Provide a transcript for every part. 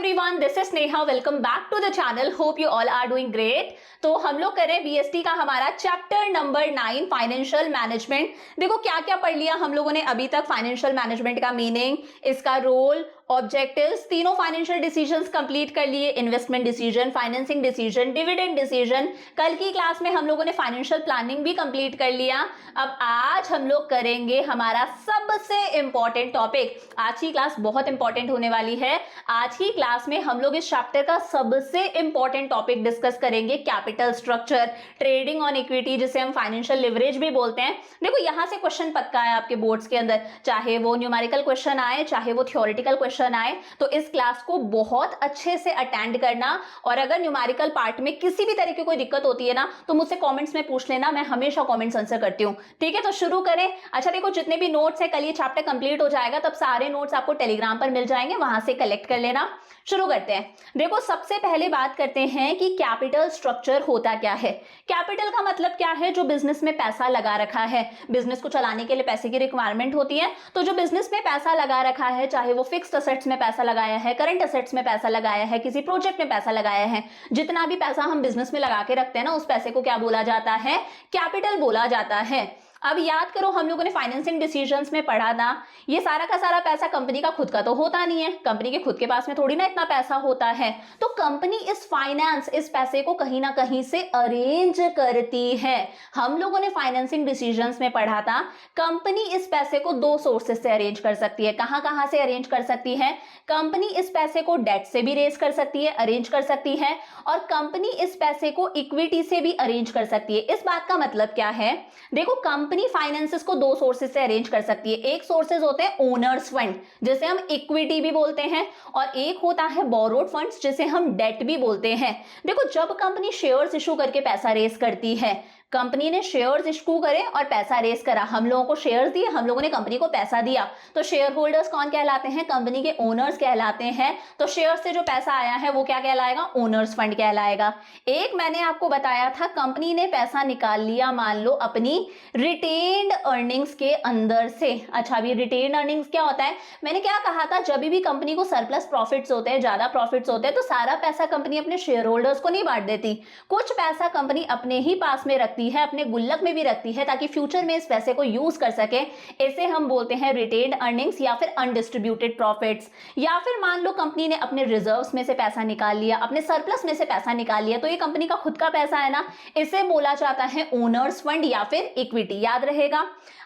Everyone, this is Sneha. Welcome back to the channel. Hope you all are doing great. तो हम लोग करें BST का हमारा चैप्टर नंबर 9 फाइनेंशियल मैनेजमेंट। देखो क्या क्या पढ़ लिया हम लोगों ने अभी तक। फाइनेंशियल मैनेजमेंट का मीनिंग, इसका रोल, ऑब्जेक्टिव्स, तीनों फाइनेंशियल डिसीजंस कंप्लीट कर लिए। Investment decision, financing decision, dividend decision. कल की क्लास में हम लोगों ने फाइनेंशियल प्लानिंग भी कंप्लीट कर लिया। अब आज हम लोग करेंगे हमारा सबसे इंपॉर्टेंट टॉपिक। आज की क्लास बहुत इंपॉर्टेंट होने वाली है। आज की क्लास में हम लोग इस चैप्टर का सबसे इंपॉर्टेंट टॉपिक डिस्कस करेंगे, capital structure, trading on equity, जिसे हम फाइनेंशियल लिवरेज भी बोलते हैं। देखो यहां से क्वेश्चन पक्का है आपके बोर्ड्स के अंदर, चाहे वो न्यूमेरिकल क्वेश्चन आए, चाहे वो थ्योरेटिकल क्वेश्चन आए। तो इस क्लास को बहुत अच्छे से अटेंड करना। और अगर न्यूमेरिकल पार्ट में किसी भी तरह की कोई दिक्कत होती है ना, तो मुझसे कमेंट्स में पूछ लेना, मैं हमेशा कमेंट्स आंसर करती हूँ। ठीक है, तो शुरू करें। अच्छा देखो, जितने भी नोट्स है, कल ये चैप्टर कंप्लीट हो जाएगा, तब सारे नोट्स आपको टेलीग्राम पर मिल जाएंगे, वहां से कलेक्ट कर लेना। शुरू करते हैं। देखो सबसे पहले बात करते हैं कि कैपिटल स्ट्रक्चर होता क्या है। कैपिटल का मतलब क्या है? जो बिजनेस में पैसा लगा रखा है। बिजनेस को चलाने के लिए पैसे की रिक्वायरमेंट होती है, तो जो बिजनेस में पैसा लगा रखा है, चाहे वो फिक्स्ड असेट्स में पैसा लगाया है, करंट असेट्स में पैसा लगाया है, किसी प्रोजेक्ट में पैसा लगाया है, जितना भी पैसा हम बिजनेस में लगा के रखते हैं ना, उस पैसे को क्या बोला जाता है? कैपिटल बोला जाता है। अब याद करो, हम लोगों ने फाइनेंसिंग डिसीजंस में पढ़ा था, ये सारा का सारा पैसा कंपनी का खुद का तो होता नहीं है। कंपनी के खुद के पास में थोड़ी ना इतना पैसा होता है, तो कंपनी इस फाइनेंस, इस पैसे को कहीं ना कहीं से अरेंज करती है। हम लोगों ने फाइनेंसिंग डिसीजंस में पढ़ा था, कंपनी इस पैसे को दो सोर्सेस से अरेंज कर सकती है। कहां कहां से अरेंज कर सकती है? कंपनी इस पैसे को डेट से भी रेज कर सकती है, अरेंज कर सकती है, और कंपनी इस पैसे को इक्विटी से भी अरेंज कर सकती है। इस बात का मतलब क्या है? देखो कंपनी फाइनेंसेस को दो सोर्सेस से अरेंज कर सकती है। एक सोर्सेस होते हैं ओनर्स फंड, जिसे हम इक्विटी भी बोलते हैं, और एक होता है बोरोड फंड्स, जिसे हम डेट भी बोलते हैं। देखो जब कंपनी शेयर्स इशू करके पैसा रेज करती है, कंपनी ने शेयर्स इशू करे और पैसा रेज करा, हम लोगों को शेयर्स दिए, हम लोगों ने कंपनी को पैसा दिया, तो शेयर होल्डर्स कौन कहलाते हैं? कंपनी के ओनर्स कहलाते हैं। तो शेयर से जो पैसा आया है वो क्या कहलाएगा? ओनर्स फंड कहलाएगा। एक मैंने आपको बताया था, कंपनी ने पैसा निकाल लिया, मान लो अपनी रिटेन्ड अर्निंग्स के अंदर से। अच्छा, अभी रिटेन्ड अर्निंग्स क्या होता है? मैंने क्या कहा था, जब भी कंपनी को सरप्लस प्रॉफिट्स होते हैं, ज्यादा प्रॉफिट्स होते हैं, तो सारा पैसा कंपनी अपने शेयर होल्डर्स को नहीं बांट देती। कुछ पैसा कंपनी अपने ही पास में रखती है, अपने गुल्लक में भी रखती है, ताकि फ्यूचर में इस पैसे को यूज कर सके। इसे हम बोलते हैं रिटेन्ड अर्निंग्स या फिर अनडिस्ट्रीब्यूटेड प्रॉफिट्स। या फिर मान लो कंपनी ने अपने रिजर्व्स में से पैसा निकाल लिया, अपने सरप्लस में से पैसा निकाल लिया, तो ये कंपनी का खुद का पैसा है ना, इसे बोला जाता है ओनर्स फंड या फिर इक्विटी। याद रहेगा।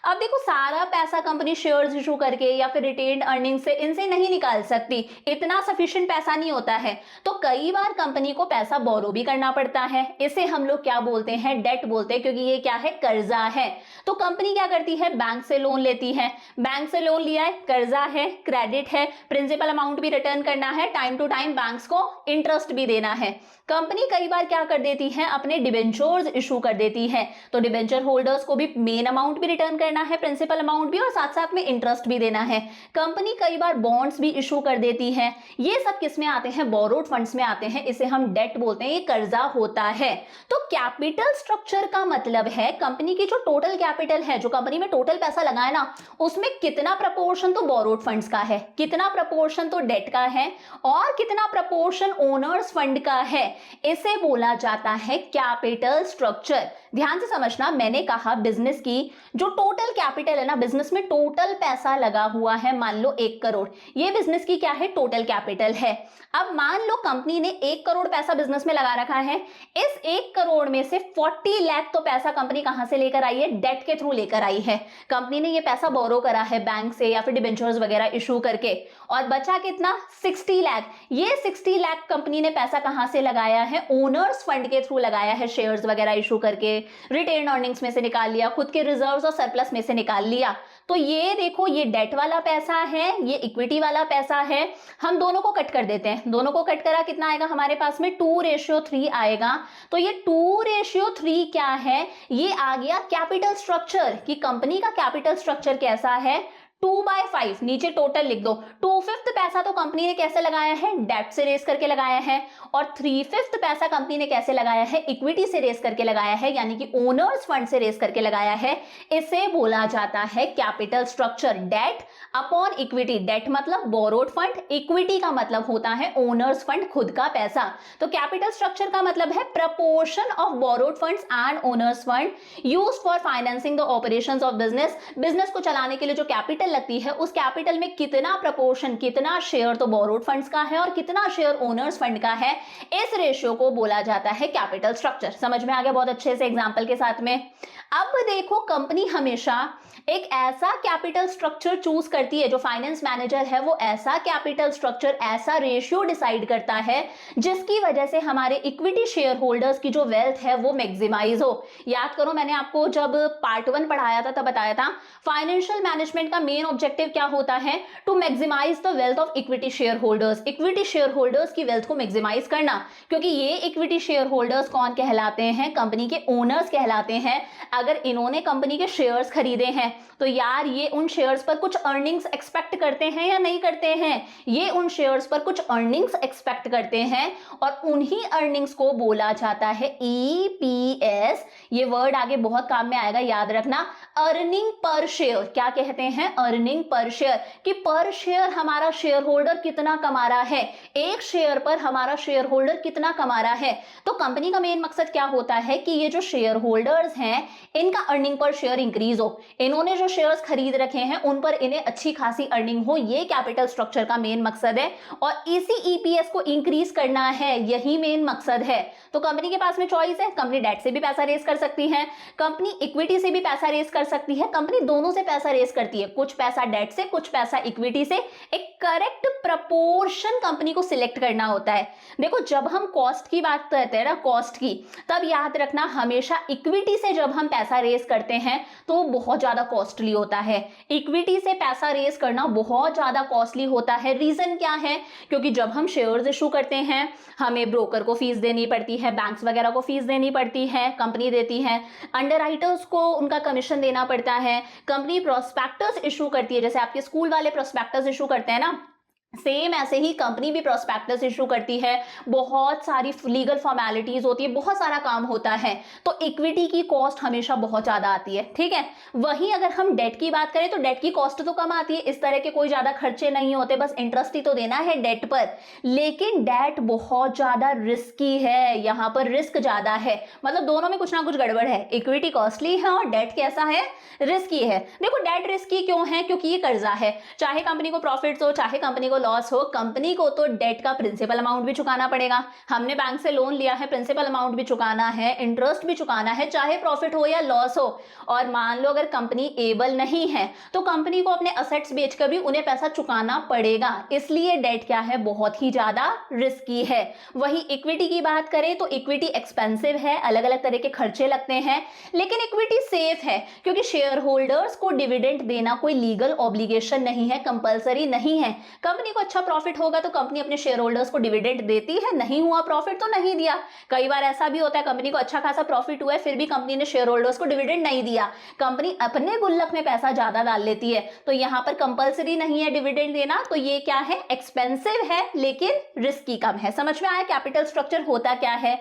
अब देखो सारा पैसा कंपनी शेयर्स इशू करके या फिर रिटेन्ड अर्निंग से, इनसे नहीं निकाल सकती, इतना सफिशिएंट पैसा नहीं होता है, तो कई बार कंपनी को पैसा बोरो भी करना पड़ता है। इसे हम लोग क्या बोलते हैं? डेट बोलते हैं, क्योंकि ये क्या है? कर्जा है। तो कंपनी क्या करती है? बैंक से लोन लेती है। बैंक से लोन लिया है, कर्जा है, क्रेडिट है, प्रिंसिपल अमाउंट भी रिटर्न करना है, टाइम टू टाइम बैंक्स को इंटरेस्ट भी देना है। कंपनी कई बार क्या कर देती है? अपने डिबेंचर्स इशू कर देती है, तो डिबेंचर होल्डर्स को भी मेन अमाउंट भी रिटर्न करना है, प्रिंसिपल अमाउंट भी, और साथ साथ में इंटरेस्ट भी देना है। कंपनी कई बार बॉन्ड्स भी इशू कर देती है। ये सब किस में आते हैं? बोरोड फंड्स में आते हैं। इसे हम डेट बोलते हैं, ये कर्जा होता है। तो कैपिटल स्ट्रक्चर का मतलब है कंपनी की जो टोटल कैपिटल है, जो कंपनी में टोटल पैसा लगा है ना, उसमें कितना प्रपोर्शन तो बोरोड फंड्स का है, कितना प्रपोर्शन तो डेट का है, और कितना प्रपोर्शन ओनर्स फंड का है। इसे बोला जाता है कैपिटल स्ट्रक्चर। ध्यान से समझना, मैंने कहा बिजनेस की जो टोटल कैपिटल है ना, बिजनेस में टोटल पैसा लगा हुआ है, मान लो 1 करोड़, ये बिजनेस की क्या है? टोटल कैपिटल है। अब मान लो कंपनी ने 1 करोड़ पैसा बिजनेस में लगा रखा है, इस 1 करोड़ में से 40 लाख तो पैसा कंपनी कहां से लेकर आई है? डेट के थ्रू लेकर आई है। कंपनी ने ये पैसा बोरो करा है बैंक से या फिर डिबेंचर्स वगैरह इशू करके, और बचा कितना? 60 लाख। ये 60 लाख कंपनी ने पैसा कहां से लगाया है? ओनर्स फंड के थ्रू लगाया है, शेयर्स वगैरह इशू करके, रिटेन अर्निंग्स में से निकाल लिया, खुद के रिजर्व्स और सरप्लस में से निकाल लिया। तो ये देखो, ये डेट वाला पैसा है, ये इक्विटी वाला पैसा है। हम दोनों को कट कर देते हैं, दोनों को कट करा, कितना आएगा हमारे पास में? 2:3 आएगा। तो ये 2:3 क्या है? ये आ गया कैपिटल स्ट्रक्चर, कि कंपनी का कैपिटल स्ट्रक्चर कैसा है? 2/5 नीचे टोटल लिख दो। 2/5 पैसा तो कंपनी ने कैसे लगाया है, डेट से रेस करके लगाया है, और 3/5 पैसा कंपनी ने कैसे लगाया है, इक्विटी से रेस करके लगाया है, यानी कि ओनर्स फंड से रेस करके लगाया है। इसे बोला जाता है capital structure, debt upon equity. Debt मतलब बोरोड फंड, इक्विटी का मतलब होता है ओनर्स फंड, खुद का पैसा। तो कैपिटल स्ट्रक्चर का मतलब है proportion of borrowed funds and owner's fund used for financing the operations of business. Business को चलाने के लिए जो कैपिटल लगती है, उस कैपिटल में कितना प्रपोर्शन, कितना शेयर तो बोरोड फंड्स का है और कितना शेयर ओनर्स फंड का है, इस रेशियो को बोला जाता है कैपिटल स्ट्रक्चर। समझ में आ गया बहुत अच्छे से एग्जांपल के साथ में। अब देखो, कंपनी हमेशा एक ऐसा कैपिटल स्ट्रक्चर चूज करती है, जो फाइनेंस मैनेजर है वो ऐसा कैपिटल स्ट्रक्चर, ऐसा रेशियो डिसाइड करता है जिसकी वजह से हमारे इक्विटी शेयर होल्डर्स की जो वेल्थ है वो मैक्सिमाइज हो। याद करो, मैंने आपको जब पार्ट 1 पढ़ाया था तब बताया था फाइनेंशियल मैनेजमेंट का मेन ऑब्जेक्टिव क्या होता है, to maximise the wealth of equity share holders. Equity share holders की वेल्थ को मैक्सिमाइज करना, क्योंकि ये इक्विटी शेयर होल्डर्स कौन कहलाते हैं, कंपनी के ओनर्स कहलाते हैं। अगर इन्होंने कंपनी के शेयर्स खरीदे हैं तो यार ये उन शेयर्स पर कुछ अर्निंग्स एक्सपेक्ट करते हैं या नहीं करते हैं, ये उन शेयर्स पर कुछ अर्निंग्स एक्सपेक्ट करते हैं, और उन्हीं अर्निंग्स को बोला जाता है ईपीएस। ये वर्ड आगे बहुत काम में आएगा, याद रखना। अर्निंग पर शेयर, क्या कहते हैं, अर्निंग पर शेयर, कि पर शेयर हमारा शेयर होल्डर कितना कमा रहा है, एक शेयर पर हमारा शेयर होल्डर कितना कमा रहा है। तो कंपनी का मेन मकसद क्या होता है कि ये जो शेयर होल्डर्स हैं इनका अर्निंग पर शेयर इंक्रीज हो, इन्होंने जो शेयर्स खरीद रखे हैं उन पर इन्हें अच्छी खासी अर्निंग हो, ये कैपिटल स्ट्रक्चर का मेन मकसद है, और इसी ईपीएस को इंक्रीज करना है, यही मेन मकसद है। तो कंपनी के पास में चॉइस है, कंपनी डेट से भी पैसा रेस कर सकती है, कंपनी इक्विटी से भी पैसा रेस कर सकती है, कंपनी दोनों से पैसा रेस करती है, कुछ पैसा डेट से, कुछ पैसा इक्विटी से। एक करेक्ट प्रपोर्शन कंपनी को सिलेक्ट करना होता है। देखो, जब हम कॉस्ट की बात करते हैं ना, कॉस्ट की, तब याद रखना हमेशा इक्विटी से जब हम पैसा रेस करते हैं तो वो बहुत ज्यादा कॉस्टली होता है। इक्विटी से पैसा रेस करना बहुत ज्यादा कॉस्टली होता है। रीजन क्या है, क्योंकि जब हम शेयर्स इशू करते हैं हमें ब्रोकर को फीस देनी पड़ती है, बैंक्स वगैरह को फीस देनी पड़ती है, कंपनी देती है, अंडरराइटर्स को उनका कमीशन देना पड़ता है, कंपनी प्रोस्पेक्टस इशू करती है, जैसे आपके स्कूल वाले प्रोस्पेक्टस इशू करते हैं ना, सेम ऐसे ही कंपनी भी प्रोस्पेक्टस इशू करती है, बहुत सारी लीगल फॉर्मेलिटीज होती है, बहुत सारा काम होता है, तो इक्विटी की कॉस्ट हमेशा बहुत ज्यादा आती है। ठीक है, वहीं अगर हम डेट की बात करें तो डेट की कॉस्ट तो कम आती है, इस तरह के कोई ज्यादा खर्चे नहीं होते, बस इंटरेस्ट ही तो देना है डेट पर। लेकिन डेट बहुत ज्यादा रिस्की है, यहाँ पर रिस्क ज्यादा है, मतलब दोनों में कुछ ना कुछ गड़बड़ है, इक्विटी कॉस्टली है और डेट कैसा है, रिस्की है। देखो, डेट रिस्की क्यों है, क्योंकि ये कर्जा है, चाहे कंपनी को प्रॉफिट हो चाहे कंपनी को लॉस हो, कंपनी को तो डेट का प्रिंसिपल अमाउंट भी चुकाना पड़ेगा। हमने बैंक से लोन लिया है, प्रिंसिपल अमाउंट भी चुकाना है, इंटरेस्ट भी चुकाना है, चाहे प्रॉफिट हो या लॉस हो। और मान लो अगर कंपनी एबल नहीं है तो कंपनी को अपने असेट्स बेचकर भी उन्हें पैसा चुकाना पड़ेगा, इसलिए डेट क्या है, बहुत ही ज्यादा रिस्की है। वही इक्विटी की बात करें तो इक्विटी एक्सपेंसिव है, अलग अलग तरह के खर्चे लगते हैं, लेकिन इक्विटी सेफ है, क्योंकि शेयर होल्डर्स को डिविडेंड देना कोई लीगल ऑब्लिगेशन नहीं है, कंपलसरी नहीं है। कंपनी को अच्छा प्रॉफिट होगा तो कंपनी अपने शेयर होल्डर्स को डिविडेंड देती है, नहीं हुआ प्रॉफिट तो नहीं दिया। कई बार ऐसा भी होता है कंपनी को अच्छा खासा प्रॉफिट हुआ है फिर भी कंपनी ने शेयर होल्डर्स को डिविडेंड नहीं दिया, कंपनी अपने गुल्लक में पैसा ज्यादा डाल लेती है, तो यहाँ पर कंपलसरी नहीं है डिविडेंड देना, तो ये क्या है, एक्सपेंसिव है लेकिन रिस्की कम है। समझ में आया कैपिटल स्ट्रक्चर होता क्या है।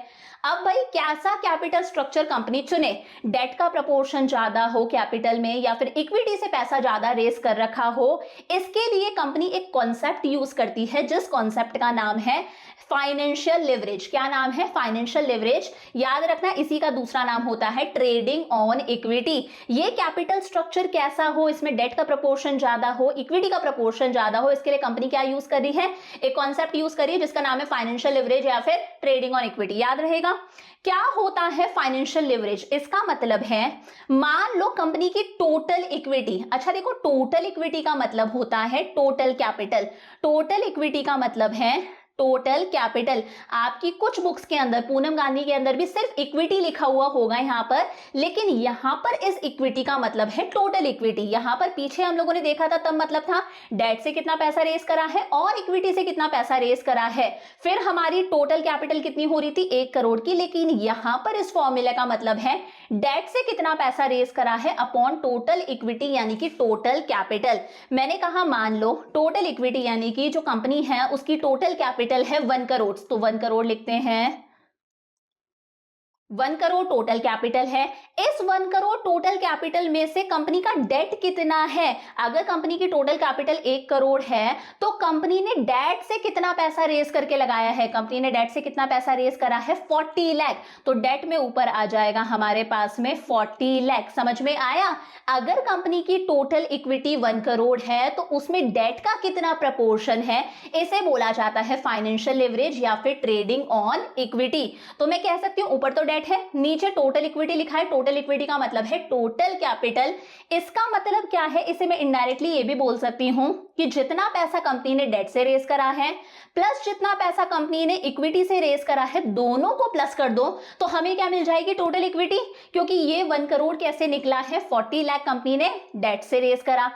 अब भाई कैसा कैपिटल स्ट्रक्चर कंपनी चुने, डेट का प्रपोर्शन ज्यादा हो कैपिटल में या फिर इक्विटी से पैसा ज्यादा रेस कर रखा हो, इसके लिए कंपनी एक कॉन्सेप्ट यूज करती है जिस कॉन्सेप्ट का नाम है फाइनेंशियल लिवरेज। क्या नाम है, फाइनेंशियल लिवरेज। याद रखना इसी का दूसरा नाम होता है ट्रेडिंग ऑन इक्विटी। ये कैपिटल स्ट्रक्चर कैसा हो, इसमें डेट का प्रपोर्शन ज्यादा हो, इक्विटी का प्रपोर्शन ज्यादा हो, इसके लिए कंपनी क्या यूज कर रही है, एक कॉन्सेप्ट यूज करी है जिसका नाम है फाइनेंशियल लिवरेज या फिर ट्रेडिंग ऑन इक्विटी। याद रहेगा क्या होता है फाइनेंशियल लिवरेज, इसका मतलब है मान लो कंपनी की टोटल इक्विटी, अच्छा देखो टोटल इक्विटी का मतलब होता है टोटल कैपिटल, टोटल इक्विटी का मतलब है टोटल कैपिटल। आपकी कुछ बुक्स के अंदर, पूनम गांधी के अंदर भी सिर्फ इक्विटी लिखा हुआ होगा यहाँ पर, लेकिन यहाँ पर इस इक्विटी का मतलब है टोटल इक्विटी। यहाँ पर पीछे हम लोगों ने देखा था तब मतलब था डेट से कितना पैसा रेस करा है और इक्विटी से कितना पैसा रेस करा है, फिर हमारी टोटल कैपिटल कितनी हो रही थी 1 करोड़ की। लेकिन यहाँ पर इस फॉर्मूले का मतलब है डेट से कितना पैसा रेस करा है अपॉन टोटल इक्विटी यानी कि टोटल कैपिटल। मैंने कहा मान लो टोटल इक्विटी यानी कि जो कंपनी है उसकी टोटल कैपिटल है 1 करोड़, तो 1 करोड़ लिखते हैं, 1 करोड़ टोटल कैपिटल है। इस 1 करोड़ टोटल कैपिटल में से कंपनी का डेट कितना है? अगर कंपनी की टोटल कैपिटल 1 करोड़ है तो कंपनी ने डेट से कितना पैसा रेस करके लगाया है? कंपनी ने डेट से कितना पैसा रेस करा है? 40 लाख। तो डेट में ऊपर आ जाएगा हमारे पास में 40 लाख। समझ में आया? अगर कंपनी की टोटल इक्विटी 1 करोड़ है तो उसमें डेट का कितना प्रपोर्शन है, इसे बोला जाता है फाइनेंशियल लेवरेज या फिर ट्रेडिंग ऑन इक्विटी। तो मैं कह सकती हूं ऊपर तो डेट है, नीचे टोटल इक्विटी लिखा है। टोटल इक्विटी का मतलब है टोटल कैपिटल। इसका मतलब क्या है? इसे मैं इनडायरेक्टली ये भी बोल सकती हूं कि जितना पैसा कंपनी ने डेट से रेस करा है प्लस जितना पैसा कंपनी ने इक्विटी से रेस करा है, दोनों को प्लस कर दो तो हमें क्या मिल जाएगी? Total equity. क्योंकि ये 1 करोड़ कैसे निकला है? 40 लाख कंपनी ने डेट से रेस करा,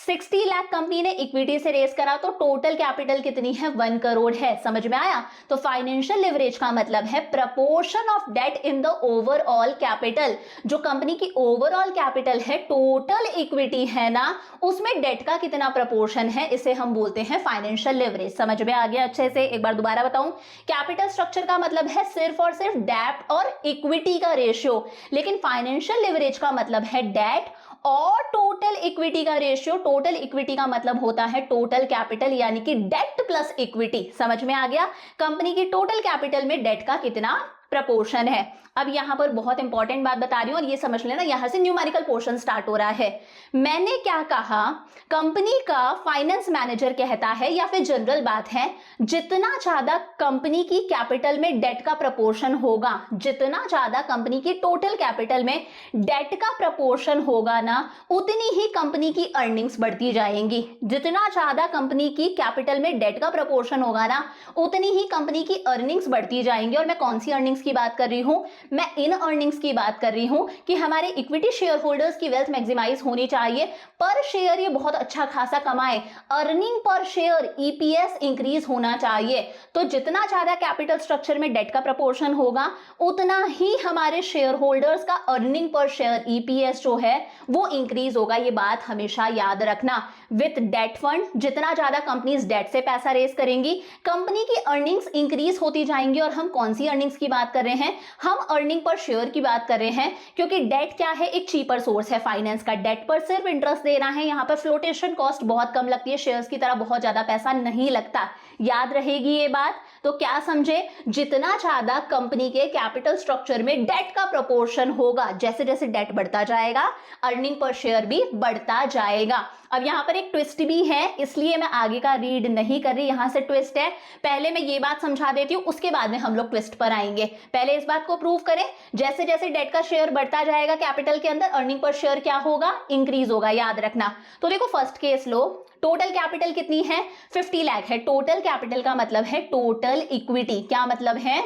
60 लाख कंपनी ने इक्विटी से रेस करा, तो टोटल कैपिटल कितनी है? 1 करोड़ है। समझ में आया? तो फाइनेंशियल लिवरेज का मतलब है proportion of debt in the overall capital. जो कंपनी की ओवरऑल कैपिटल है, टोटल इक्विटी है ना, उसमें डेट का कितना प्रपोर्शन है, इसे हम बोलते हैं फाइनेंशियल लिवरेज। समझ में आ गया अच्छे से? एक बार दोबारा बताऊं, कैपिटल स्ट्रक्चर का मतलब है सिर्फ और सिर्फ डेट और इक्विटी का रेशियो, लेकिन फाइनेंशियल लिवरेज का मतलब है डेट और टोटल इक्विटी का रेशियो। टोटल इक्विटी का मतलब होता है टोटल कैपिटल यानी कि डेट प्लस इक्विटी। समझ में आ गया? कंपनी की टोटल कैपिटल में डेट का कितना प्रपोर्शन है। अब यहां पर बहुत इंपॉर्टेंट बात बता रही हूं और ये समझ लेना, यहां से न्यूमेरिकल पोर्शन स्टार्ट हो रहा है। मैंने क्या कहा? कंपनी का फाइनेंस मैनेजर कहता है, या फिर जनरल बात है, जितना ज्यादा कंपनी की कैपिटल में डेट का प्रपोर्शन होगा, जितना ज्यादा कंपनी की टोटल कैपिटल में डेट का प्रपोर्शन होगा ना, उतनी ही कंपनी की अर्निंग्स बढ़ती जाएंगी। जितना ज्यादा कंपनी की कैपिटल में डेट का प्रपोर्शन होगा ना, उतनी ही कंपनी की अर्निंग्स बढ़ती जाएंगी। और मैं कौन सी अर्निंग्स की बात कर रही हूं? मैं इन अर्निंग्स की बात कर रही हूं कि हमारे इक्विटी शेयर होल्डर्स की वेल्थ मैक्सिमाइज होनी चाहिए, पर शेयर ये बहुत अच्छा खासा कमाए, earning per share EPS increase होना चाहिए। तो जितना ज्यादा कैपिटल स्ट्रक्चर में डेट का प्रपोर्शन होगा, उतना ही हमारे शेयर होल्डर्स का अर्निंग पर शेयर ईपीएस जो है वो इंक्रीज होगा। ये बात हमेशा याद रखना। विथ डेट फंड, जितना ज्यादा कंपनीज डेट से पैसा रेस करेंगी, कंपनी की अर्निंग्स इंक्रीज होती जाएंगी। और हम कौन सी अर्निंग्स की बात कर रहे हैं? हम अर्निंग पर शेयर की बात कर रहे हैं, क्योंकि डेट क्या है? एक चीपर सोर्स है फाइनेंस का। डेट पर सिर्फ इंटरेस्ट देना है, यहाँ पर फ्लोटेशन कॉस्ट बहुत कम लगती है, शेयर्स की तरह बहुत ज्यादा पैसा नहीं लगता। याद रहेगी ये बात? तो क्या समझे? जितना ज्यादा कंपनी के कैपिटल स्ट्रक्चर में डेट का प्रोपोर्शन होगा, जैसे जैसे डेट बढ़ता जाएगा, अर्निंग पर शेयर भी बढ़ता जाएगा। अब यहां पर एक ट्विस्ट भी है, इसलिए मैं आगे का रीड नहीं कर रही, यहां से ट्विस्ट है। पहले मैं ये बात समझा देती हूं, उसके बाद में हम लोग ट्विस्ट पर आएंगे। पहले इस बात को प्रूव करें, जैसे जैसे डेट का शेयर बढ़ता जाएगा कैपिटल के अंदर, अर्निंग पर शेयर क्या होगा? इंक्रीज होगा। याद रखना। तो देखो फर्स्ट केस लो, टोटल कैपिटल कितनी है? 50 लाख है। टोटल कैपिटल का मतलब है टोटल इक्विटी। क्या मतलब है?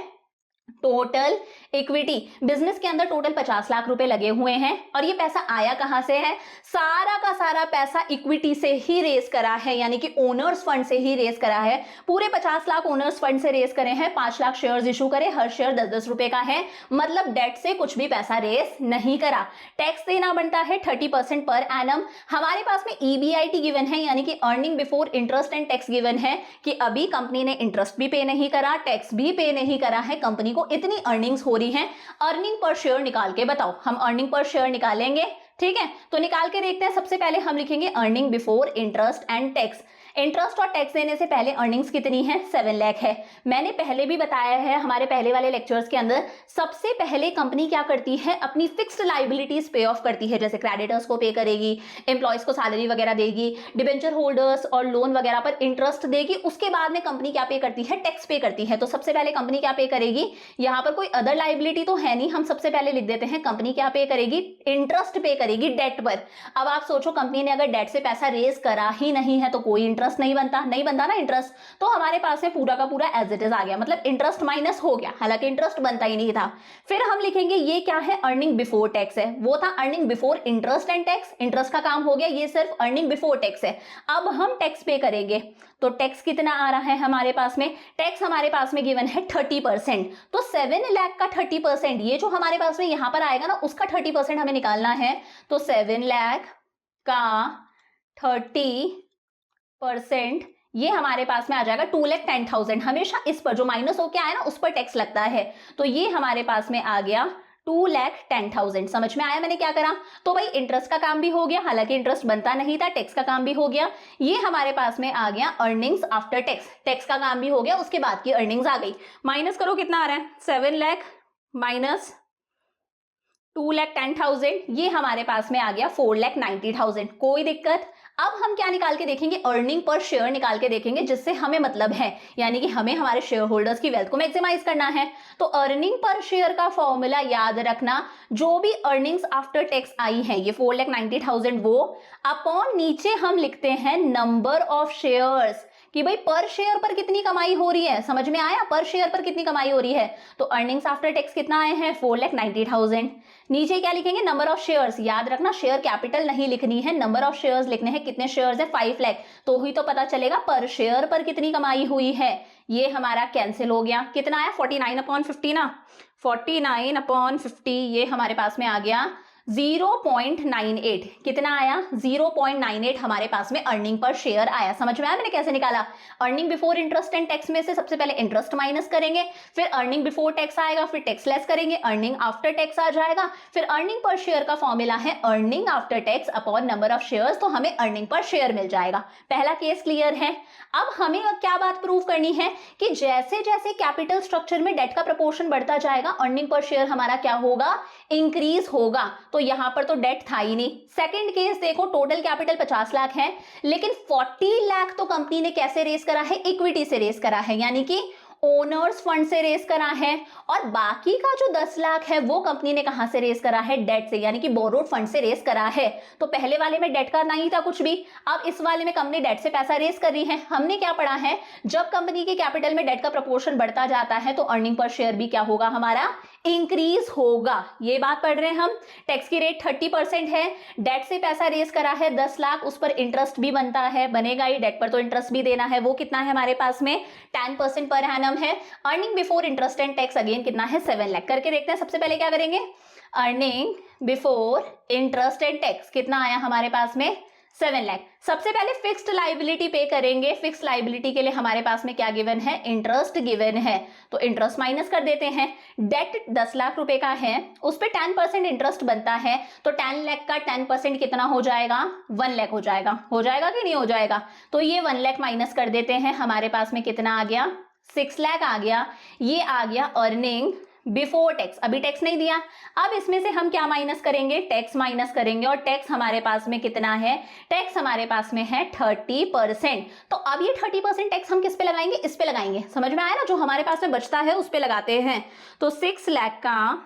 Total equity. बिजनेस के अंदर टोटल 50 लाख रुपए लगे हुए हैं, और ये पैसा आया कहां से है? सारा का सारा पैसा इक्विटी से ही रेस करा है, यानी कि ओनर्स फंड से ही रेस करा है। पूरे 50 लाख ओनर्स फंड से रेस करे हैं, 5 लाख शेयर्स इशू करे, हर शेयर 10-10 रुपए का है, मतलब डेट से कुछ भी पैसा रेस नहीं करा। टैक्स देना बनता है 30% पर एनम। हमारे पास में ईबीआईटी गिवन है, यानी कि earning before interest and tax given है, कि अभी कंपनी ने इंटरेस्ट भी पे नहीं करा, टैक्स भी पे नहीं करा है, कंपनी को इतनी अर्निंग्स हो रही हैं। अर्निंग पर शेयर निकाल के बताओ। हम अर्निंग पर शेयर निकालेंगे, ठीक है? तो निकाल के देखते हैं। सबसे पहले हम लिखेंगे earning before interest and tax. Interest और टैक्स देने से पहले अर्निंग्स कितनी है? 7 लाख है। मैंने पहले भी बताया है हमारे पहले वाले लेक्चर्स के अंदर, सबसे पहले कंपनी क्या करती है? अपनी फिक्स्ड लाइबिलिटीज पे ऑफ करती है, जैसे क्रेडिटर्स को पे करेगी, एम्प्लॉयज को सैलरी वगैरह देगी, डिबेंचर होल्डर्स और लोन वगैरह पर इंटरेस्ट देगी। उसके बाद में कंपनी क्या पे करती है? टैक्स पे करती है। तो सबसे पहले कंपनी क्या पे करेगी? यहाँ पर कोई अदर लाइबिलिटी तो है नहीं, हम सबसे पहले लिख देते हैं कंपनी क्या पे करेगी? इंटरेस्ट पे करेगी डेट पर। अब आप सोचो, कंपनी ने अगर डेट से पैसा रेज करा ही नहीं है तो कोई इंटरेस्ट नहीं बनता ना इंटरेस्ट, तो हमारे पास में पूरा का पूरा एज इट इज आ गया, मतलब इंटरेस्ट माइनस हो गया, हालांकि इंटरेस्ट बनता ही नहीं था। फिर हम लिखेंगे ये क्या है, अर्निंग बिफोर टैक्स है, वो था earning before interest and tax, interest का काम हो गया, ये सिर्फ अर्निंग बिफोर टैक्स है। अब हम टैक्स पे करेंगे, तो टैक्स कितना आ रहा है हमारे पास में, टैक्स हमारे पास में गिवन है 30%, तो 7 लाख का 30%, ये जो हमारे पास में यहां पर आएगा ना उसका 30% हमें निकालना है, तो 7 लाख का 30% ये हमारे पास में आ जाएगा 2,10,000। हमेशा इस पर जो माइनस होके आया ना उस पर टैक्स लगता है, तो ये हमारे पास में आ गया 2,10,000। समझ में आया मैंने क्या करा, तो भाई इंटरेस्ट का काम भी हो गया, हालांकि इंटरेस्ट बनता नहीं था, टैक्स का काम भी हो गया, ये हमारे पास में आ गया अर्निंग्स आफ्टर टैक्स, टैक्स का काम भी हो गया, उसके बाद की अर्निंग्स आ गई। माइनस करो कितना आ रहा है, 7 लाख माइनस 2,10,000, ये हमारे पास में आ गया 4,90,000। कोई दिक्कत। अब हम क्या निकाल के देखेंगे, अर्निंग पर शेयर निकाल के देखेंगे, जिससे हमें मतलब है, यानी कि हमें हमारे शेयर होल्डर्स की वेल्थ को मैक्सिमाइज करना है। तो अर्निंग पर शेयर का फॉर्मूला याद रखना, जो भी अर्निंग्स आफ्टर टैक्स आई है ये 4,90,000, वो अपॉन नीचे हम लिखते हैं नंबर ऑफ शेयर्स, कि भाई पर शेयर पर कितनी कमाई हो रही है, समझ में आया, पर शेयर पर कितनी कमाई हो रही है। तो अर्निंग्स आफ्टर टैक्स कितना आए हैं, 4,90,000। नीचे क्या लिखेंगे, नंबर ऑफ शेयर्स, याद रखना शेयर कैपिटल नहीं लिखनी है, नंबर ऑफ शेयर्स लिखने हैं, कितने शेयर्स है 5 लाख, तो ही तो पता चलेगा पर शेयर पर कितनी कमाई हुई है। ये हमारा कैंसिल हो गया, कितना आया 49/50 ना, 49/50, ये हमारे पास में आ गया 0.98, कितना आया 0.98 हमारे पास में अर्निंग पर शेयर आया। समझ में आया मैंने कैसे निकाला, earning before interest and tax में से सबसे पहले इंटरेस्ट माइनस करेंगे, फिर अर्निंग बिफोर टैक्स आएगा, फिर टैक्स लेस करेंगे, अर्निंग आफ्टर टैक्स आ जाएगा, फिर अर्निंग पर शेयर का फॉर्मूला है earning after tax upon number of shares, तो हमें अर्निंग पर शेयर मिल जाएगा। पहला केस क्लियर है। अब हमें क्या बात प्रूव करनी है कि जैसे जैसे कैपिटल स्ट्रक्चर में डेट का प्रपोर्शन बढ़ता जाएगा, अर्निंग पर शेयर हमारा क्या होगा, इंक्रीज होगा। तो यहां पर तो डेट था ही नहीं। सेकंड केस देखो, टोटल कैपिटल 50 लाख है, लेकिन 40 लाख तो कंपनी ने कैसे रेस करा है, इक्विटी से रेस करा है, यानी कि ओनर्स फंड से रेस करा है, और बाकी का जो 10 लाख है वो कंपनी ने कहां से रेस करा है, डेट से, यानी कि बोरोड फंड से रेस करा है। तो पहले वाले में डेट का नहीं था कुछ भी, अब इस वाले में कंपनी डेट से पैसा रेस कर रही है। हमने क्या पढ़ा है, जब कंपनी के कैपिटल में डेट का प्रपोर्शन बढ़ता जाता है तो अर्निंग पर शेयर भी क्या होगा, हमारा इंक्रीज होगा। ये बात पढ़ रहे हैं हम। टैक्स की रेट 30% है, डेट से पैसा रेस करा है 10 लाख, उस पर इंटरेस्ट भी बनता है, बनेगा ही, डेट पर तो इंटरेस्ट भी देना है, वो कितना है हमारे पास में 10% पर एनम है। Earning before interest and tax again कितना है, 7 लाख। करके देखते हैं, सबसे पहले क्या करेंगे, earning before interest and tax कितना आया हमारे पास में, 7 लाख। सबसे पहले फिक्स्ड लाइबिलिटी पे करेंगे। फिक्स्ड लाइबिलिटी के लिए हमारे पास में क्या गिवन है, इंटरेस्ट गिवन है, तो इंटरेस्ट माइनस कर देते हैं। डेट 10 लाख रुपए का है, उस पर 10% इंटरेस्ट बनता है, तो 10 लाख का 10% कितना हो जाएगा, 1 लाख हो जाएगा। हो जाएगा कि नहीं हो जाएगा, तो ये 1 लाख माइनस कर देते हैं, हमारे पास में कितना आ गया, 6 लाख आ गया। ये आ गया अर्निंग बिफोर टैक्स, अभी टैक्स नहीं दिया। अब इसमें से हम क्या माइनस करेंगे, टैक्स माइनस करेंगे, और टैक्स हमारे पास में कितना है, टैक्स हमारे पास में है 30%। तो अब ये 30% टैक्स हम किस पे लगाएंगे, इस पे लगाएंगे। समझ में आया ना, जो हमारे पास में बचता है उस पे लगाते हैं। तो 6 लाख का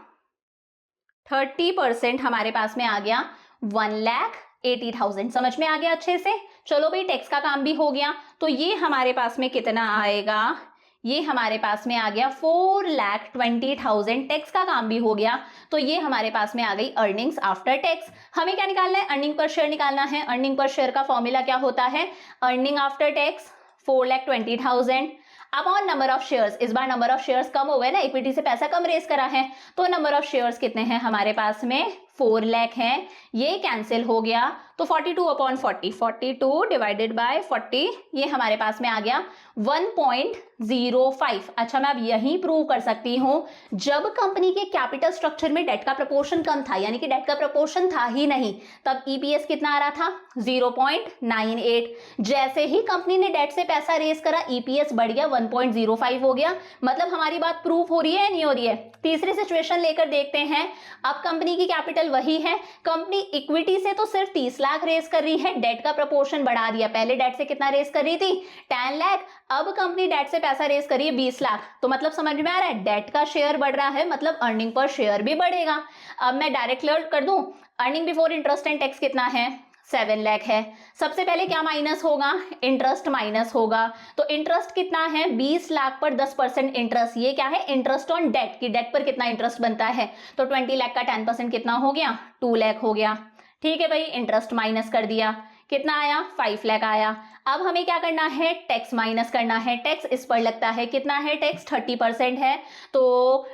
30% हमारे पास में आ गया 1,80,000। समझ में आ गया अच्छे से। चलो भाई, टैक्स का काम भी हो गया, तो ये हमारे पास में कितना आएगा, ये हमारे पास में आ गया 4,20,000। टैक्स का काम भी हो गया, तो ये हमारे पास में आ गई अर्निंग्स आफ्टर टैक्स। हमें क्या निकालना है, अर्निंग पर शेयर निकालना है। अर्निंग पर शेयर का फॉर्मूला क्या होता है, earning after tax 4,20,000 upon number of shares. इस बार नंबर ऑफ शेयर्स कम हो गए ना, इक्विटी से पैसा कम रेस करा है, तो नंबर ऑफ शेयर्स कितने हैं हमारे पास में, 4 लाख हैं, ये कैंसिल हो गया। तो 42/40, 42 डिवाइडेड बाय 40, ये हमारे पास में आ गया 1.05। अच्छा, मैं अब यही प्रूव कर सकती हूं, जब कंपनी के कैपिटल स्ट्रक्चर में डेट का प्रपोर्शन कम था, यानी कि डेट का प्रपोर्शन था ही नहीं, तब ईपीएस कितना आ रहा था, 0.98। जैसे ही कंपनी ने डेट से पैसा रेस करा, ईपीएस बढ़ गया, 1.05 हो गया। मतलब हमारी बात प्रूव हो रही है या नहीं हो रही है। तीसरी सिचुएशन लेकर देखते हैं। अब कंपनी की कैपिटल वही है, कंपनी इक्विटी से तो सिर्फ 30 लाख रेस कर रही है, डेट का प्रपोर्शन बढ़ा दिया। पहले डेट से कितना रेस कर रही थी, 10 लाख, अब कंपनी डेट से पैसा रेस करिए 20 लाख। तो मतलब समझ में आ रहा है, डेट का शेयर बढ़ रहा है, मतलब अर्निंग पर शेयर भी बढ़ेगा। अब मैं डायरेक्ट कर दूं, earning before interest and tax कितना है, 7 लाख है। सबसे पहले क्या माइनस होगा, इंटरेस्ट माइनस होगा। तो इंटरेस्ट कितना है, 20 लाख पर 10% इंटरेस्ट, ये क्या है, इंटरेस्ट ऑन डेट की डेट पर कितना इंटरेस्ट बनता है। तो 20 लाख का 10% कितना हो गया, 2 लाख हो गया। ठीक है भाई, इंटरेस्ट माइनस कर दिया, कितना आया, 5 लाख आया। अब हमें क्या करना है, टैक्स माइनस करना है। टैक्स इस पर लगता है, कितना है टैक्स, 30% है। तो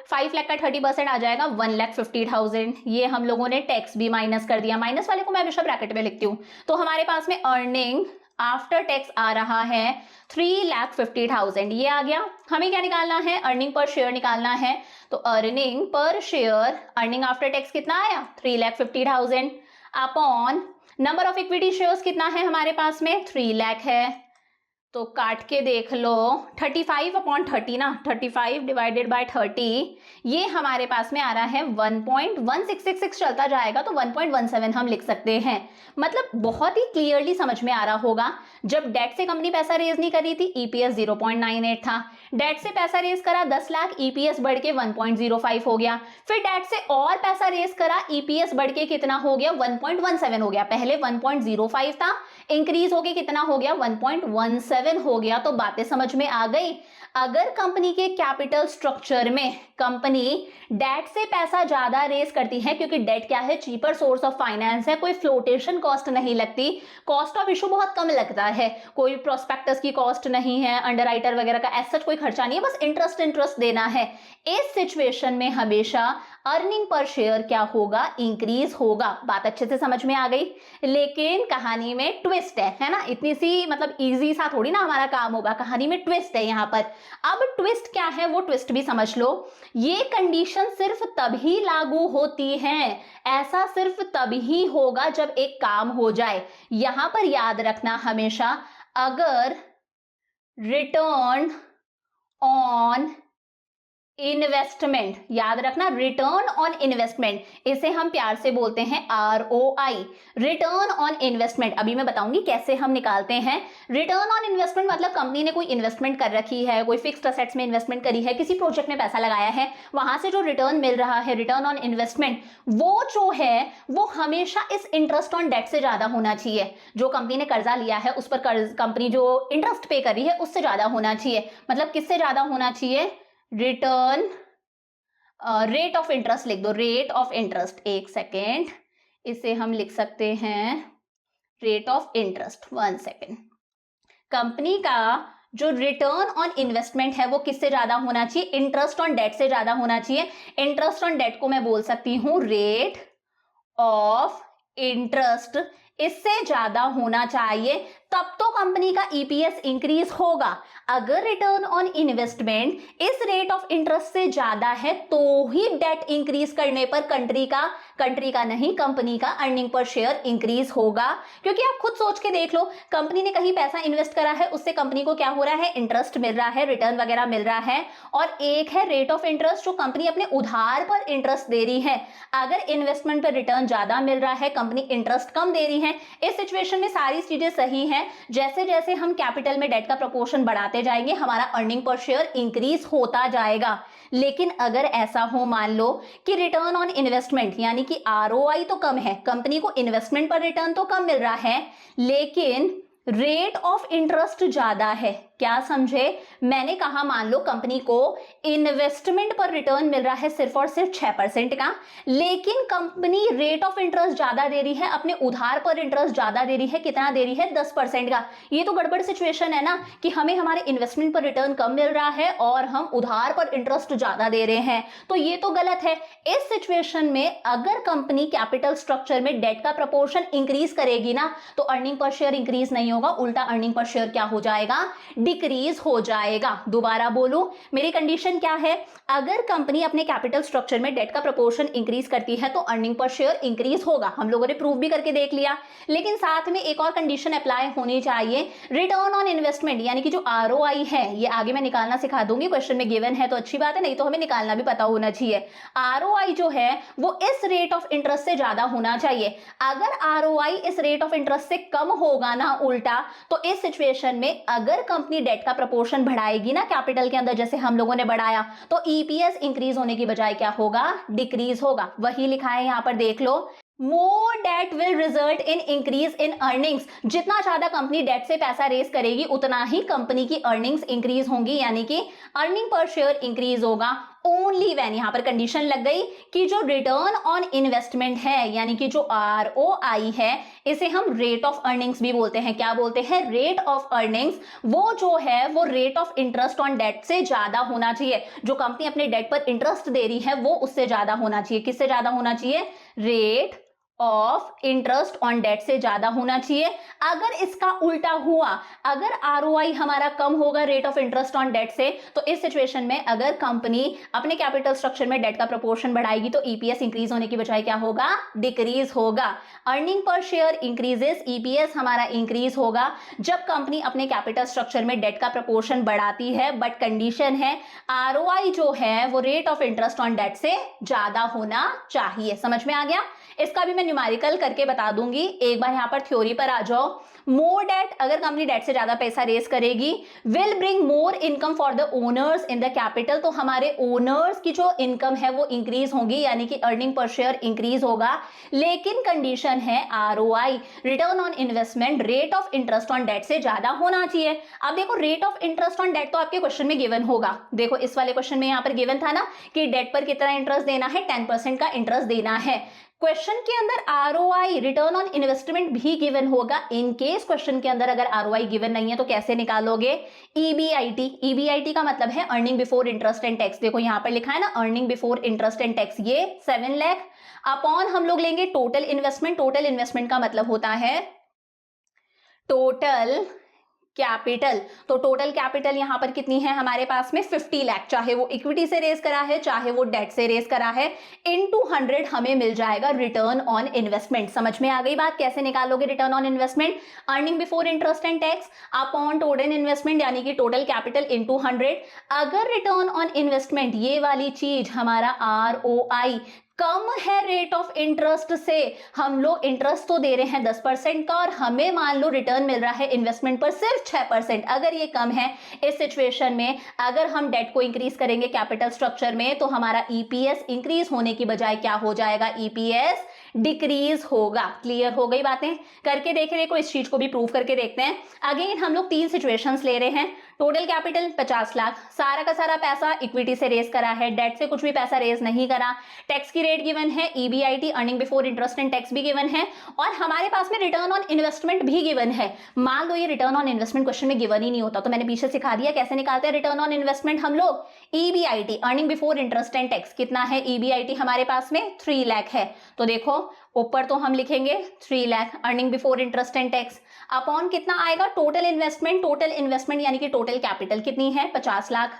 5 लाख का 30% आ जाएगा 1,50,000। ये हम लोगों ने टैक्स भी माइनस कर दिया, माइनस वाले को मैं हमेशा ब्रैकेट में लिखती हूँ। तो हमारे पास में अर्निंग आफ्टर टैक्स आ रहा है 3,50,000, ये आ गया। हमें क्या निकालना है, अर्निंग पर शेयर निकालना है। तो earning per share, earning after tax कितना आया, 3,50,000 upon number of equity shares कितना है हमारे पास में, 3 लाख है। तो काट के देख लो, 35/30 ना, 35 डिवाइडेड बाय 30, ये हमारे पास में आ रहा है 1.1666 चलता जाएगा तो 1.17 हम लिख सकते हैं। मतलब बहुत ही क्लियरली समझ में आ रहा होगा। जब डेट से कंपनी पैसा रेज नहीं कर रही थी, ईपीएस 0.98 था। डेट से पैसा रेज करा 10 लाख, ईपीएस बढ़ के 1.05 हो गया। फिर डेट से और पैसा रेज करा, ईपीएस बढ़ के कितना हो गया, 1.17 हो गया। पहले 1.05 था, इंक्रीज होके कितना हो गया, 1.17 हो गया। तो बातें समझ में आ गई। अगर कंपनी के कैपिटल स्ट्रक्चर में कंपनी डेट से पैसा ज्यादा रेस करती है, क्योंकि डेट क्या है, चीपर सोर्स ऑफ फाइनेंस है, कोई फ्लोटेशन कॉस्ट नहीं लगती, कॉस्ट ऑफ इशू बहुत कम लगता है, कोई प्रोस्पेक्टस की कॉस्ट नहीं है, अंडरराइटर वगैरह का ऐसा कोई खर्चा नहीं है, बस इंटरेस्ट देना है। इस सिचुएशन में हमेशा अर्निंग पर शेयर क्या होगा, इंक्रीज होगा। बात अच्छे से समझ में आ गई। लेकिन कहानी में ट्विस्ट है ना, इतनी सी मतलब इजी सा थोड़ी ना हमारा काम होगा, कहानी में ट्विस्ट है यहाँ पर। अब ट्विस्ट क्या है, वो ट्विस्ट भी समझ लो। ये कंडीशन सिर्फ तभी लागू होती है, ऐसा सिर्फ तभी होगा जब एक काम हो जाए। यहां पर याद रखना हमेशा, अगर रिटर्न ऑन इन्वेस्टमेंट, याद रखना, रिटर्न ऑन इन्वेस्टमेंट, इसे हम प्यार से बोलते हैं ROI, रिटर्न ऑन इन्वेस्टमेंट। अभी मैं बताऊंगी कैसे हम निकालते हैं। रिटर्न ऑन इन्वेस्टमेंट मतलब कंपनी ने कोई इन्वेस्टमेंट कर रखी है, कोई फिक्स्ड असेट्स में इन्वेस्टमेंट करी है, किसी प्रोजेक्ट में पैसा लगाया है, वहां से जो रिटर्न मिल रहा है, रिटर्न ऑन इन्वेस्टमेंट, वो जो है वो हमेशा इस इंटरेस्ट ऑन डेट से ज्यादा होना चाहिए। जो कंपनी ने कर्जा लिया है उस पर कंपनी जो इंटरेस्ट पे कर रही है उससे ज्यादा होना चाहिए। मतलब किससे ज्यादा होना चाहिए, रिटर्न रेट ऑफ इंटरेस्ट लिख दो, रेट ऑफ इंटरेस्ट, एक सेकेंड, इसे हम लिख सकते हैं rate of interest, 1 second. Company का जो रिटर्न ऑन इन्वेस्टमेंट है वो किससे ज्यादा होना चाहिए, इंटरेस्ट ऑन डेट से ज्यादा होना चाहिए। इंटरेस्ट ऑन डेट को मैं बोल सकती हूं रेट ऑफ इंटरेस्ट, इससे ज्यादा होना चाहिए, तब तो कंपनी का ईपीएस इंक्रीज होगा। अगर रिटर्न ऑन इन्वेस्टमेंट इस रेट ऑफ इंटरेस्ट से ज्यादा है तो ही डेट इंक्रीज करने पर कंट्री का नहीं, कंपनी का अर्निंग पर शेयर इंक्रीज होगा। क्योंकि आप खुद सोच के देख लो, कंपनी ने कहीं पैसा इन्वेस्ट करा है, उससे कंपनी को क्या हो रहा है, इंटरेस्ट मिल रहा है, रिटर्न वगैरह मिल रहा है। और एक है रेट ऑफ इंटरेस्ट, जो कंपनी अपने उधार पर इंटरेस्ट दे रही है। अगर इन्वेस्टमेंट पर रिटर्न ज्यादा मिल रहा है, कंपनी इंटरेस्ट कम दे रही है। इस सिचुएशन में सारी चीजें सही हैं। जैसे जैसे हम कैपिटल में डेट का प्रोपोर्शन बढ़ाते जाएंगे, हमारा अर्निंग पर शेयर इंक्रीज होता जाएगा। लेकिन अगर ऐसा हो, मान लो कि रिटर्न ऑन इन्वेस्टमेंट यानी कि ROI तो कम है, कंपनी को इन्वेस्टमेंट पर रिटर्न तो कम मिल रहा है, लेकिन रेट ऑफ इंटरेस्ट ज्यादा है। क्या समझे, मैंने कहा मान लो कंपनी को इन्वेस्टमेंट पर रिटर्न मिल रहा है सिर्फ और सिर्फ 6% का, लेकिन कंपनी रेट ऑफ इंटरेस्ट ज्यादा दे रही है, अपने उधार पर इंटरेस्ट ज्यादा दे रही है। कितना दे रही है, 10% का। ये तो गड़बड़ सिचुएशन है ना, कि हमें हमारे इन्वेस्टमेंट पर रिटर्न कम मिल रहा है और हम उधार पर इंटरेस्ट ज्यादा दे रहे हैं, तो ये तो गलत है। इस सिचुएशन में अगर कंपनी कैपिटल स्ट्रक्चर में डेट का प्रपोर्शन इंक्रीज करेगी ना, तो अर्निंग पर शेयर इंक्रीज नहीं होगा, उल्टा अर्निंग पर शेयर क्या हो जाएगा, डिक्रीज हो जाएगा। दोबारा बोलूं, मेरी कंडीशन क्या है, अगर कंपनी अपने कैपिटल स्ट्रक्चर में डेट का प्रपोर्शन इंक्रीज करती है तो अर्निंग पर शेयर इंक्रीज होगा। हम लोगों ने प्रूव भी करके देख लिया। लेकिन साथ में एक और कंडीशन अप्लाई होनी चाहिए, रिटर्न ऑन इन्वेस्टमेंट यानी कि जो ROI है, ये आगे मैं निकालना सिखा दूंगी, क्वेश्चन में गिवन है तो अच्छी बात है, नहीं तो हमें निकालना भी पता होना चाहिए। ROI जो है वो इस रेट ऑफ इंटरेस्ट से ज्यादा होना चाहिए। अगर ROI इस रेट ऑफ इंटरेस्ट से कम होगा ना उल्टा, तो इस सिचुएशन में अगर कंपनी डेट का प्रपोर्शन बढ़ाएगी ना कैपिटल के अंदर, जैसे हम लोगों ने बढ़ाया, तो ईपीएस इंक्रीज होने की बजाय क्या होगा, डिक्रीज होगा। वही लिखा है यहां पर, देख लो। More debt will result in increase in earnings. जितना ज्यादा कंपनी डेट से पैसा रेस करेगी उतना ही कंपनी की अर्निंग्स इंक्रीज होंगी, यानी कि अर्निंग पर शेयर इंक्रीज होगा ओनली व्हेन, यहां पर कंडीशन लग गई कि जो रिटर्न ऑन इन्वेस्टमेंट है यानी कि जो ROI है, इसे हम रेट ऑफ अर्निंग्स भी बोलते हैं। क्या बोलते हैं? Rate of earnings. वो जो है वो rate of interest on debt से ज्यादा होना चाहिए। जो कंपनी अपने डेट पर इंटरेस्ट दे रही है वो उससे ज्यादा होना चाहिए। किससे ज्यादा होना चाहिए? Rate of interest on debt से ज्यादा होना चाहिए। अगर इसका उल्टा हुआ, अगर ROI हमारा कम होगा rate of interest on debt से, तो इस सिचुएशन में अगर कंपनी अपने कैपिटल स्ट्रक्चर में डेट का प्रोपोर्शन बढ़ाएगी तो EPS इंक्रीज होने की बजाय क्या होगा? डिक्रीज होगा। Earning per share increases, EPS हमारा इंक्रीज होगा जब कंपनी अपने कैपिटल स्ट्रक्चर में डेट का प्रोपोर्शन बढ़ाती है, बट कंडीशन है ROI जो है वो rate of interest on debt से ज्यादा होना चाहिए। समझ में आ गया? इसका भी मैं न्यूमेरिकल करके बता दूंगी। एक बार यहां पर थ्योरी पर आ जाओ। मोर डेट, अगर कंपनी डेट से ज्यादा पैसा रेस करेगी, will bring more income for the owners in the capital, तो हमारे ओनर्स की जो इनकम है वो इंक्रीज होगी, यानी कि अर्निंग पर शेयर इंक्रीज होगा। लेकिन कंडीशन है ROI, return on investment, rate of interest on debt से ज्यादा होना चाहिए। अब देखो rate of interest on debt तो आपके क्वेश्चन में गिवन होगा। देखो इस वाले क्वेश्चन में यहां पर गिवन था ना कि डेट पर कितना इंटरेस्ट देना है, 10% का इंटरेस्ट देना है। क्वेश्चन के अंदर ROI, रिटर्न ऑन इन्वेस्टमेंट भी गिवन होगा। इन केस क्वेश्चन के अंदर अगर ROI गिवन नहीं है तो कैसे निकालोगे? EBIT का मतलब है earning before interest and tax. देखो यहां पर लिखा है ना earning before interest and tax, ये 7 लाख अपॉन हम लोग लेंगे टोटल इन्वेस्टमेंट। टोटल इन्वेस्टमेंट का मतलब होता है टोटल कैपिटल। तो टोटल कैपिटल यहां पर कितनी है हमारे पास में? 50 लाख। चाहे वो इक्विटी से रेस करा है चाहे वो डेट से रेस करा है, इनटू 100 हमें मिल जाएगा रिटर्न ऑन इन्वेस्टमेंट। समझ में आ गई बात? कैसे निकालोगे return on investment? Earning before interest and tax upon total investment यानी कि टोटल कैपिटल इनटू 100। अगर रिटर्न ऑन इन्वेस्टमेंट ये वाली चीज हमारा ROI कम है रेट ऑफ इंटरेस्ट से, हम लोग इंटरेस्ट तो दे रहे हैं 10% का और हमें मान लो रिटर्न मिल रहा है इन्वेस्टमेंट पर सिर्फ 6%, अगर ये कम है, इस सिचुएशन में अगर हम डेट को इंक्रीज करेंगे कैपिटल स्ट्रक्चर में तो हमारा EPS इंक्रीज होने की बजाय क्या हो जाएगा? EPS डिक्रीज होगा। क्लियर हो गई बातें? करके देखें, देखो इस चीज को भी प्रूव करके देखते हैं। अगेन हम लोग 3 सिचुएशंस ले रहे हैं। टोटल कैपिटल 50 लाख, सारा का सारा पैसा इक्विटी से रेस करा है, डेट से कुछ भी पैसा रेस नहीं करा, टैक्स की रेट गिवन है, EBIT earning before interest and tax भी गिवन है, और हमारे पास में रिटर्न ऑन इन्वेस्टमेंट भी गिवन है। मान लो ये रिटर्न ऑन इन्वेस्टमेंट क्वेश्चन में गिवन ही नहीं होता तो मैंने पीछे सिखा दिया कैसे निकालते हैं रिटर्न ऑन इन्वेस्टमेंट हम लोग। EBIT earning before interest and tax कितना है? EBIT हमारे पास में 3 लाख है, तो देखो ऊपर तो हम लिखेंगे 3 lakh earning before interest and tax upon कितना आएगा? Total investment. टोटल इन्वेस्टमेंट यानी कि टोटल कैपिटल कितनी है? 50 लाख।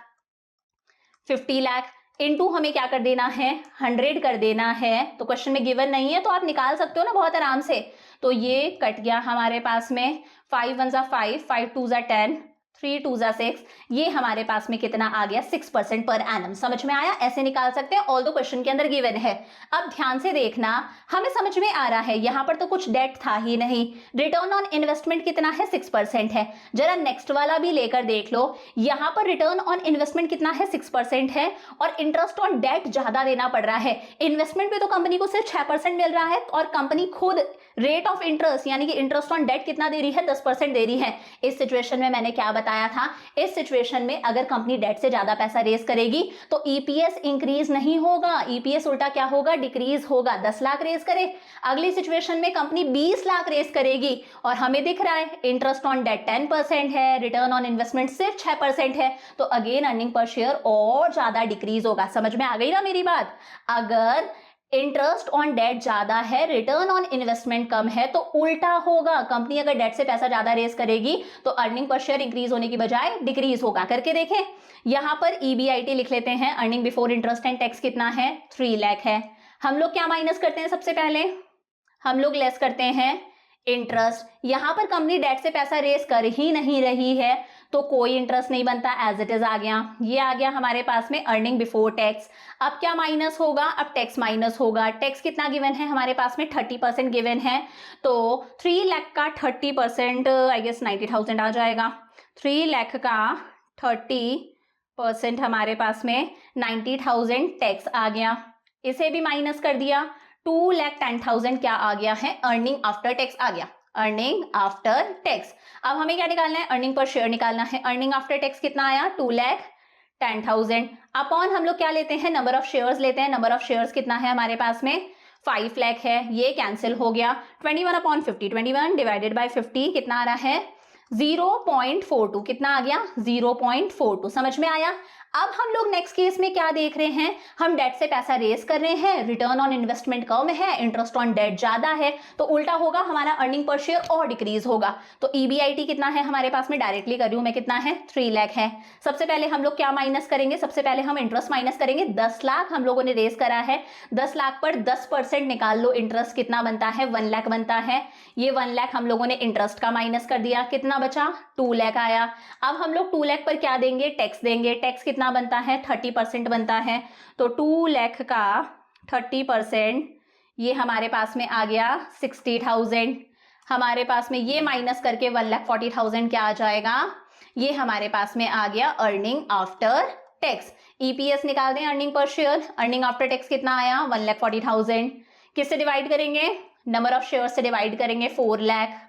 50 लाख इनटू हमें क्या कर देना है? 100 कर देना है। तो क्वेश्चन में गिवन नहीं है तो आप निकाल सकते हो ना बहुत आराम से। तो ये कट गया हमारे पास में 5 1 जा 5, 5 2 जा 10, 3 2 जा 6, ये हमारे पास में कितना आ गया? 6% पर एनम। समझ में आया? ऐसे निकाल सकते हैं, ऑल दो क्वेश्चन के अंदर गिवन है। अब ध्यान से देखना, हमें समझ में आ रहा है यहाँ पर तो कुछ डेट था ही नहीं, रिटर्न ऑन इन्वेस्टमेंट कितना है? 6% है। जरा नेक्स्ट वाला भी लेकर देख लो, यहाँ पर रिटर्न ऑन इन्वेस्टमेंट कितना है? 6% है और इंटरेस्ट ऑन डेट ज्यादा देना पड़ रहा है। इन्वेस्टमेंट पे तो कंपनी को सिर्फ 6% मिल रहा है और कंपनी खुद रेट ऑफ इंटरेस्ट यानी कि इंटरेस्ट ऑन डेट कितना दे रही है? 10% दे रही है। इस सिचुएशन में मैंने क्या बताया था? इस सिचुएशन में अगर कंपनी डेट से ज्यादा पैसा रेस करेगी तो EPS इंक्रीज नहीं होगा, EPS उल्टा क्या होगा? डिक्रीज होगा। 10 लाख रेस करे, अगली सिचुएशन में कंपनी 20 लाख रेस करेगी और हमें दिख रहा है इंटरेस्ट ऑन डेट 10% है, रिटर्न ऑन इन्वेस्टमेंट सिर्फ 6% है, तो अगेन अर्निंग पर शेयर और ज्यादा डिक्रीज होगा। समझ में आ गई ना मेरी बात? अगर इंटरेस्ट ऑन डेट ज्यादा है, रिटर्न ऑन इन्वेस्टमेंट कम है, तो उल्टा होगा। कंपनी अगर डेट से पैसा ज्यादा रेस करेगी तो अर्निंग पर शेयर इंक्रीज होने की बजाय डिक्रीज होगा। करके देखें, यहां पर EBIT लिख लेते हैं, earning before interest and tax कितना है? 3 लाख है। हम लोग क्या माइनस करते हैं? सबसे पहले हम लोग लेस करते हैं इंटरेस्ट। यहां पर कंपनी डेट से पैसा रेस कर ही नहीं रही है तो कोई इंटरेस्ट नहीं बनता, एज इट इज आ गया। ये आ गया हमारे पास में अर्निंग बिफोर टैक्स। अब क्या माइनस होगा? अब टैक्स माइनस होगा। टैक्स कितना गिवन है हमारे पास में? 30% गिवन है, तो 3 लाख का 30% आई गेस 90,000 आ जाएगा। 3 लाख का 30% हमारे पास में 90,000 टैक्स आ गया। इसे भी माइनस कर दिया, 2,10,000 क्या आ गया है, अर्निंग आफ्टर टैक्स आ गया, अर्निंग आफ्टर टैक्स। अब हमें क्या निकालना है, अर्निंग पर शेयर निकालना है। अर्निंग आफ्टर टैक्स कितना आया, 2,10,000 अपॉन हम लोग क्या लेते हैं, नंबर ऑफ शेयर्स लेते हैं। नंबर ऑफ शेयर्स कितना है हमारे पास में, 5 लाख है, ये कैंसिल हो गया। 21 अपॉन 50, 21 डिवाइडेड बाय 50 कितना आ रहा है, 0.42, कितना आ गया, 0.42। समझ में आया। अब हम लोग नेक्स्ट केस में क्या देख रहे हैं, हम डेट से पैसा रेज कर रहे हैं, रिटर्न ऑन इन्वेस्टमेंट कम है, इंटरेस्ट ऑन डेट ज्यादा है, तो उल्टा होगा, हमारा अर्निंग पर शेयर और डिक्रीज होगा। तो EBIT कितना है हमारे पास में, डायरेक्टली कर रही हूं मैं, कितना है, 3 लाख है। सबसे पहले हम लोग क्या माइनस करेंगे, सबसे पहले हम इंटरेस्ट माइनस करेंगे। 10 लाख हम लोगों ने रेज करा है, 10 लाख पर 10% निकाल लो, इंटरेस्ट कितना बनता है, 1 लाख बनता है। ये 1 लाख हम लोगों ने इंटरेस्ट का माइनस कर दिया, कितना बचा, 2 लाख आया। अब हम लोग 2 लाख पर क्या देंगे, टैक्स देंगे। टैक्स कितना बनता है, 30% बनता है। तो 2 लाख का 30% ये हमारे पास में आ गया 60,000। हमारे पास में ये माइनस करके 1,40,000 क्या आ जाएगा, ये हमारे पास में आ गया अर्निंग आफ्टर टैक्स। EPS निकाल दें, earning per share. Earning after tax कितना आया, 1,40,000। किससे डिवाइड करेंगे, नंबर ऑफ शेयर से डिवाइड करेंगे, 4 लाख।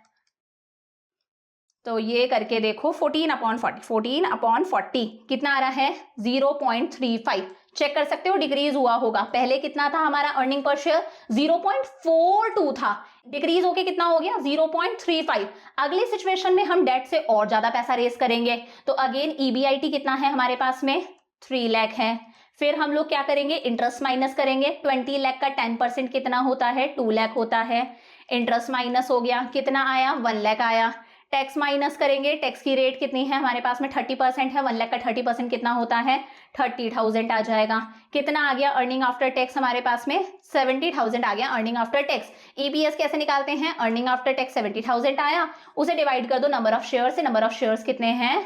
तो ये करके देखो, 14/40, 14/40 कितना आ रहा है, 0.35। चेक कर सकते हो, डिक्रीज हुआ होगा। पहले कितना था हमारा अर्निंग पर शेयर, 0.42 था, डिक्रीज होके कितना हो गया, 0.35। अगली सिचुएशन में हम डेट से और ज्यादा पैसा रेस करेंगे, तो अगेन EBIT कितना है हमारे पास में, 3 लाख है। फिर हम लोग क्या करेंगे, इंटरेस्ट माइनस करेंगे। 20 लाख का 10% कितना होता है, 2 लाख होता है। इंटरेस्ट माइनस हो गया, कितना आया, 1 लाख आया। टैक्स माइनस करेंगे, टैक्स की रेट कितनी है हमारे पास में, 30% है। 1 लाख का 30% कितना होता है, 30,000 आ जाएगा। कितना आ गया अर्निंग आफ्टर टैक्स हमारे पास में, 70,000 आ गया अर्निंग आफ्टर टैक्स। EPS कैसे निकालते हैं, अर्निंग आफ्टर टैक्स 70,000 आया, उसे डिवाइड कर दो नंबर ऑफ शेयर से। नंबर ऑफ शेयर्स कितने हैं,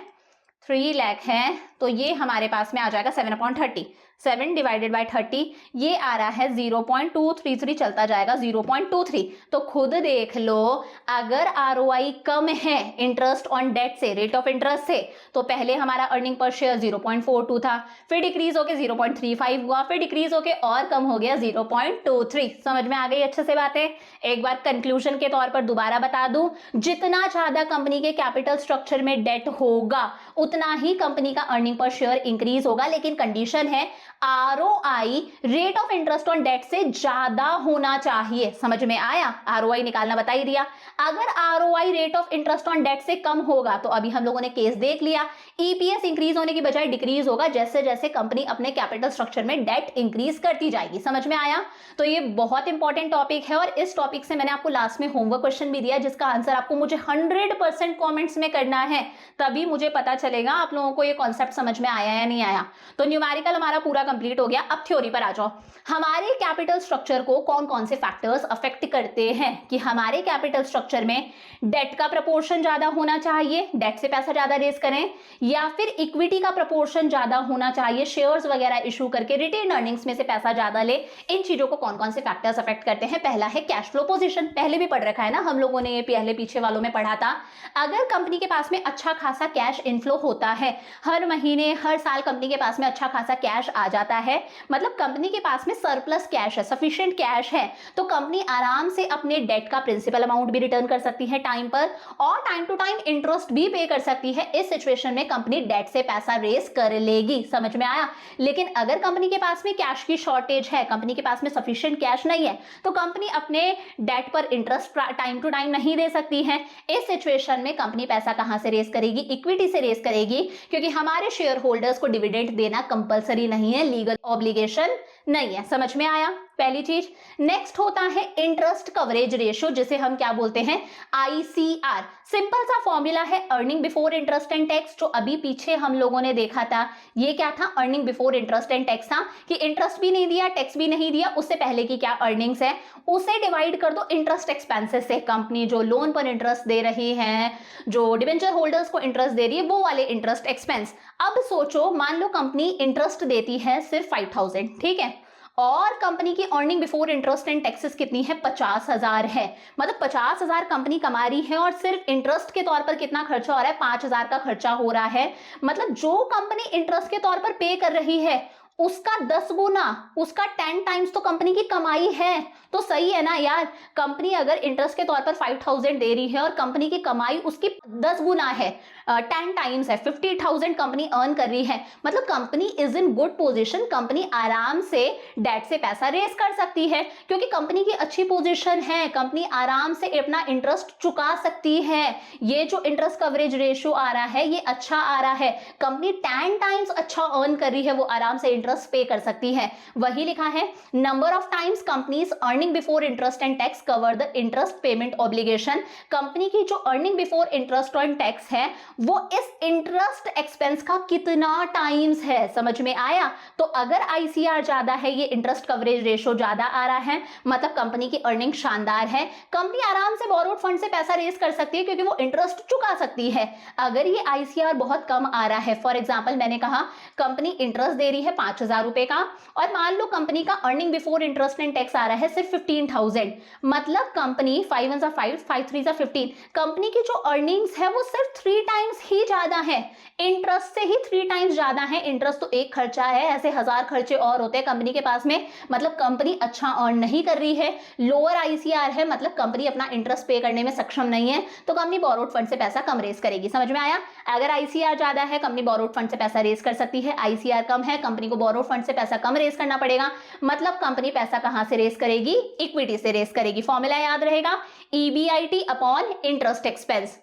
3 लाख है, तो ये हमारे पास में आ जाएगा 7/30। 7 डिवाइडेड बाय 30 ये आ रहा है 0.233, चलता जाएगा 0.23। तो खुद देख लो, अगर ROI कम है इंटरेस्ट ऑन डेट से, रेट ऑफ इंटरेस्ट से, तो पहले हमारा अर्निंग पर शेयर 0.42 था, फिर डिक्रीज होके 0.35 हुआ, फिर डिक्रीज होके और कम हो गया 0.23। समझ में आ गई अच्छे से बातें। एक बार कंक्लूजन के तौर पर दोबारा बता दूं, जितना ज्यादा कंपनी के कैपिटल स्ट्रक्चर में डेट होगा उतना ही कंपनी का अर्निंग पर शेयर इंक्रीज होगा, लेकिन कंडीशन है ROI rate of interest on debt से ज्यादा होना चाहिए। समझ में आया, ROI निकालना बता ही दिया। अगर ROI rate of interest on debt से कम होगा, तो अभी हम लोगों ने केस देख लिया, EPS इंक्रीज होने की बजाय डिक्रीज होगा जैसे जैसे कंपनी अपने कैपिटल स्ट्रक्चर में डेट इंक्रीज करती जाएगी। समझ में आया। तो ये बहुत इंपॉर्टेंट टॉपिक है, और इस टॉपिक से मैंने आपको लास्ट में होमवर्क क्वेश्चन भी दिया, जिसका आंसर आपको मुझे 100% कॉमेंट्स में करना है, तभी मुझे पता चलेगा आप लोगों को ये कॉन्सेप्ट समझ में आया या नहीं आया। तो न्यूमेरिकल हमारा पूरा कंप्लीट हो गया। अब थ्योरी पर आ जाओ। हमारे कैपिटल स्ट्रक्चर को कौन कौन से फैक्टर्स अफेक्ट करते हैं, कि हमारे कैपिटल स्ट्रक्चर में डेट का प्रपोर्शन ज्यादा होना चाहिए, डेट से पैसा ज्यादा रेज करें, या फिर इक्विटी का प्रपोर्शन ज्यादा होना चाहिए, शेयर्स वगैरह इशू करके रिटेन अर्निंग्स में से पैसा ज्यादा ले। इन चीजों को कौन कौन से फैक्टर्स अफेक्ट करते हैं। पहला है कैश फ्लो पोजीशन, पहले भी पढ़ रखा है ना हम लोगों ने, ये पहले पीछे वालों में पढ़ा था। अगर कंपनी के पास में अच्छा खासा कैश इनफ्लो होता है, हर महीने हर साल कंपनी के पास में अच्छा खासा कैश आ जाता है, मतलब कंपनी के पास में सरप्लस कैश है, सफिशिएंट कैश है, तो कंपनी आराम से अपने डेट का प्रिंसिपल अमाउंट भी रिटर्न कर सकती है टाइम पर, और टाइम टू टाइम इंटरेस्ट भी पे कर सकती है। इस सिचुएशन में कंपनी डेट से पैसा रेस कर लेगी। समझ में आया। लेकिन अगर कंपनी के पास में कैश की शॉर्टेज है, कंपनी के पास में सफिशिएंट कैश नहीं है, तो कंपनी अपने डेट पर इंटरेस्ट टाइम टू टाइम नहीं दे सकती है। इस सिचुएशन में कंपनी पैसा कहां से रेस करेगी, इक्विटी से रेस करेगी, क्योंकि हमारे शेयर होल्डर्स को डिविडेंड देना कंपलसरी नहीं है, लीगल ऑब्लिगेशन नहीं है। समझ में आया पहली चीज। नेक्स्ट होता है इंटरेस्ट कवरेज रेशियो, जिसे हम क्या बोलते हैं, ICR। सिंपल सा फॉर्मूला है, earning before interest and tax, जो अभी पीछे हम लोगों ने देखा था। ये क्या था, earning before interest and tax था, कि इंटरेस्ट भी नहीं दिया, टैक्स भी नहीं दिया, उससे पहले की क्या अर्निंग्स है, उसे डिवाइड कर दो इंटरेस्ट एक्सपेंसेस से। कंपनी जो लोन पर इंटरेस्ट दे रही है, जो डिबेंचर होल्डर्स को इंटरेस्ट दे रही है, वो वाले इंटरेस्ट एक्सपेंस। अब सोचो, मान लो कंपनी इंटरेस्ट देती है सिर्फ 5,000, ठीक है, और कंपनी की earning before interest and taxes कितनी है, 50,000 है। मतलब 50,000 कंपनी कमा रही है, और सिर्फ इंटरेस्ट के तौर पर कितना खर्चा हो रहा है, 5,000 का खर्चा हो रहा है। मतलब जो कंपनी इंटरेस्ट के तौर पर पे कर रही है, उसका 10 गुना, उसका 10 टाइम्स तो कंपनी की कमाई है। तो सही है ना यार, कंपनी अगर इंटरेस्ट के तौर पर 5000 दे रही है और कंपनी की कमाई उसकी 10 गुना है, 10 टाइम्स है, 50,000 कंपनी अर्न कर रही है, मतलब company is in good position. Company आराम से डेट से पैसा रेस कर सकती है क्योंकि कंपनी की अच्छी पोजीशन है, कंपनी आराम से अपना इंटरेस्ट चुका सकती है। ये जो इंटरेस्ट कवरेज रेशियो आ रहा है ये अच्छा आ रहा है, कंपनी 10 टाइम्स अच्छा अर्न कर रही है, वो आराम से इंटरेस्ट पे कर सकती है। वही लिखा है, number of times companies earning before interest and tax cover the interest payment obligation. Company की जो earning before interest and tax है वो इस इंटरेस्ट एक्सपेंस का कितना टाइम्स है, समझ में आया। तो अगर आईसीआर ज्यादा है, ये इंटरेस्ट कवरेज रेशियो ज्यादा आ रहा है, मतलब कंपनी की अर्निंग शानदार है, कंपनी आराम से बोरोड फंड से पैसा रेज कर सकती है क्योंकि वो इंटरेस्ट चुका सकती है। अगर ये आईसीआर बहुत कम आ रहा है, फॉर एग्जांपल मैंने कहा कंपनी इंटरेस्ट दे रही है 5000 रुपए का और मान लो कंपनी का earning before interest and tax आ रहा है सिर्फ 15,000, मतलब कंपनी 5 1 5 5 3 15, कंपनी की जो अर्निंग्स है वो सिर्फ 3 टाइम्स ही ज्यादा है, इंटरेस्ट से ही 3 टाइम्स ज्यादा है। इंटरेस्ट तो एक खर्चा है, ऐसे 1000 खर्चे और होते हैं कंपनी के पास में, मतलब कंपनी अच्छा अर्न नहीं कर रही है, लोअर आईसीआर है, मतलब कंपनी अपना इंटरेस्ट पे करने में सक्षम नहीं है, तो कंपनी बोरोड फंड से पैसा कम रेज करेगी। समझ में आया। अगर आईसीआर ज्यादा है कंपनी बोरोड फंड से पैसा रेज कर सकती है, आईसीआर कम है कंपनी को बोरोड फंड से पैसा कम रेज करना पड़ेगा, मतलब कंपनी पैसा कहां से रेज करेगी, इक्विटी से रेज करेगी। फॉर्मूला याद रहेगा, EBIT upon interest expense.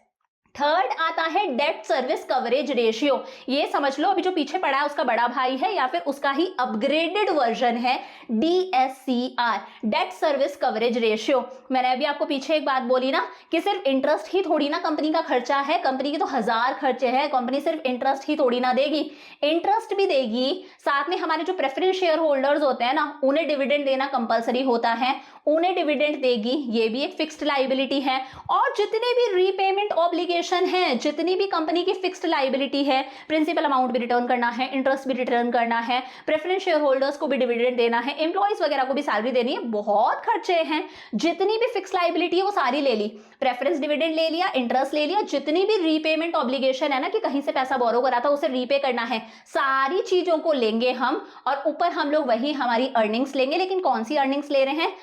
Third आता है डेट सर्विस कवरेज रेशियो, ये समझ लो अभी जो पीछे पड़ा है उसका बड़ा भाई है या फिर उसका ही अपग्रेडेड वर्जन है, DSCR, date service coverage ratio. मैंने अभी आपको पीछे एक बात बोली ना कि सिर्फ इंटरेस्ट ही थोड़ी ना कंपनी का खर्चा है, कंपनी की तो 1000 खर्चे हैं, कंपनी सिर्फ इंटरेस्ट ही थोड़ी ना देगी, इंटरेस्ट भी देगी, साथ में हमारे जो प्रेफरेंस शेयर होल्डर्स होते हैं ना उन्हें डिविडेंड देना कंपलसरी होता है, उन्हें डिविडेंड देगी, ये भी एक फिक्स्ड लाइबिलिटी है। और जितने भी रीपेमेंट ऑब्लिगेशन है, जितनी भी कंपनी की फिक्स्ड लाइबिलिटी है, प्रिंसिपल अमाउंट भी रिटर्न करना है, इंटरेस्ट भी रिटर्न करना है, प्रेफरेंस शेयर होल्डर्स को भी डिविडेंड देना है, एम्प्लॉइज वगैरह को भी सैलरी देनी है, बहुत खर्चे हैं, जितनी भी फिक्स्ड लाइबिलिटी है वो सारी ले ली, प्रेफरेंस डिविडेंड ले लिया, इंटरेस्ट ले लिया, जितनी भी रीपेमेंट ऑब्लिगेशन है ना कि कहीं से पैसा बोरो करा था उसे रीपे करना है, सारी चीजों को लेंगे हम और ऊपर हम लोग वही हमारी अर्निंग्स लेंगे। लेकिन कौन सी अर्निंग्स ले रहे हैं,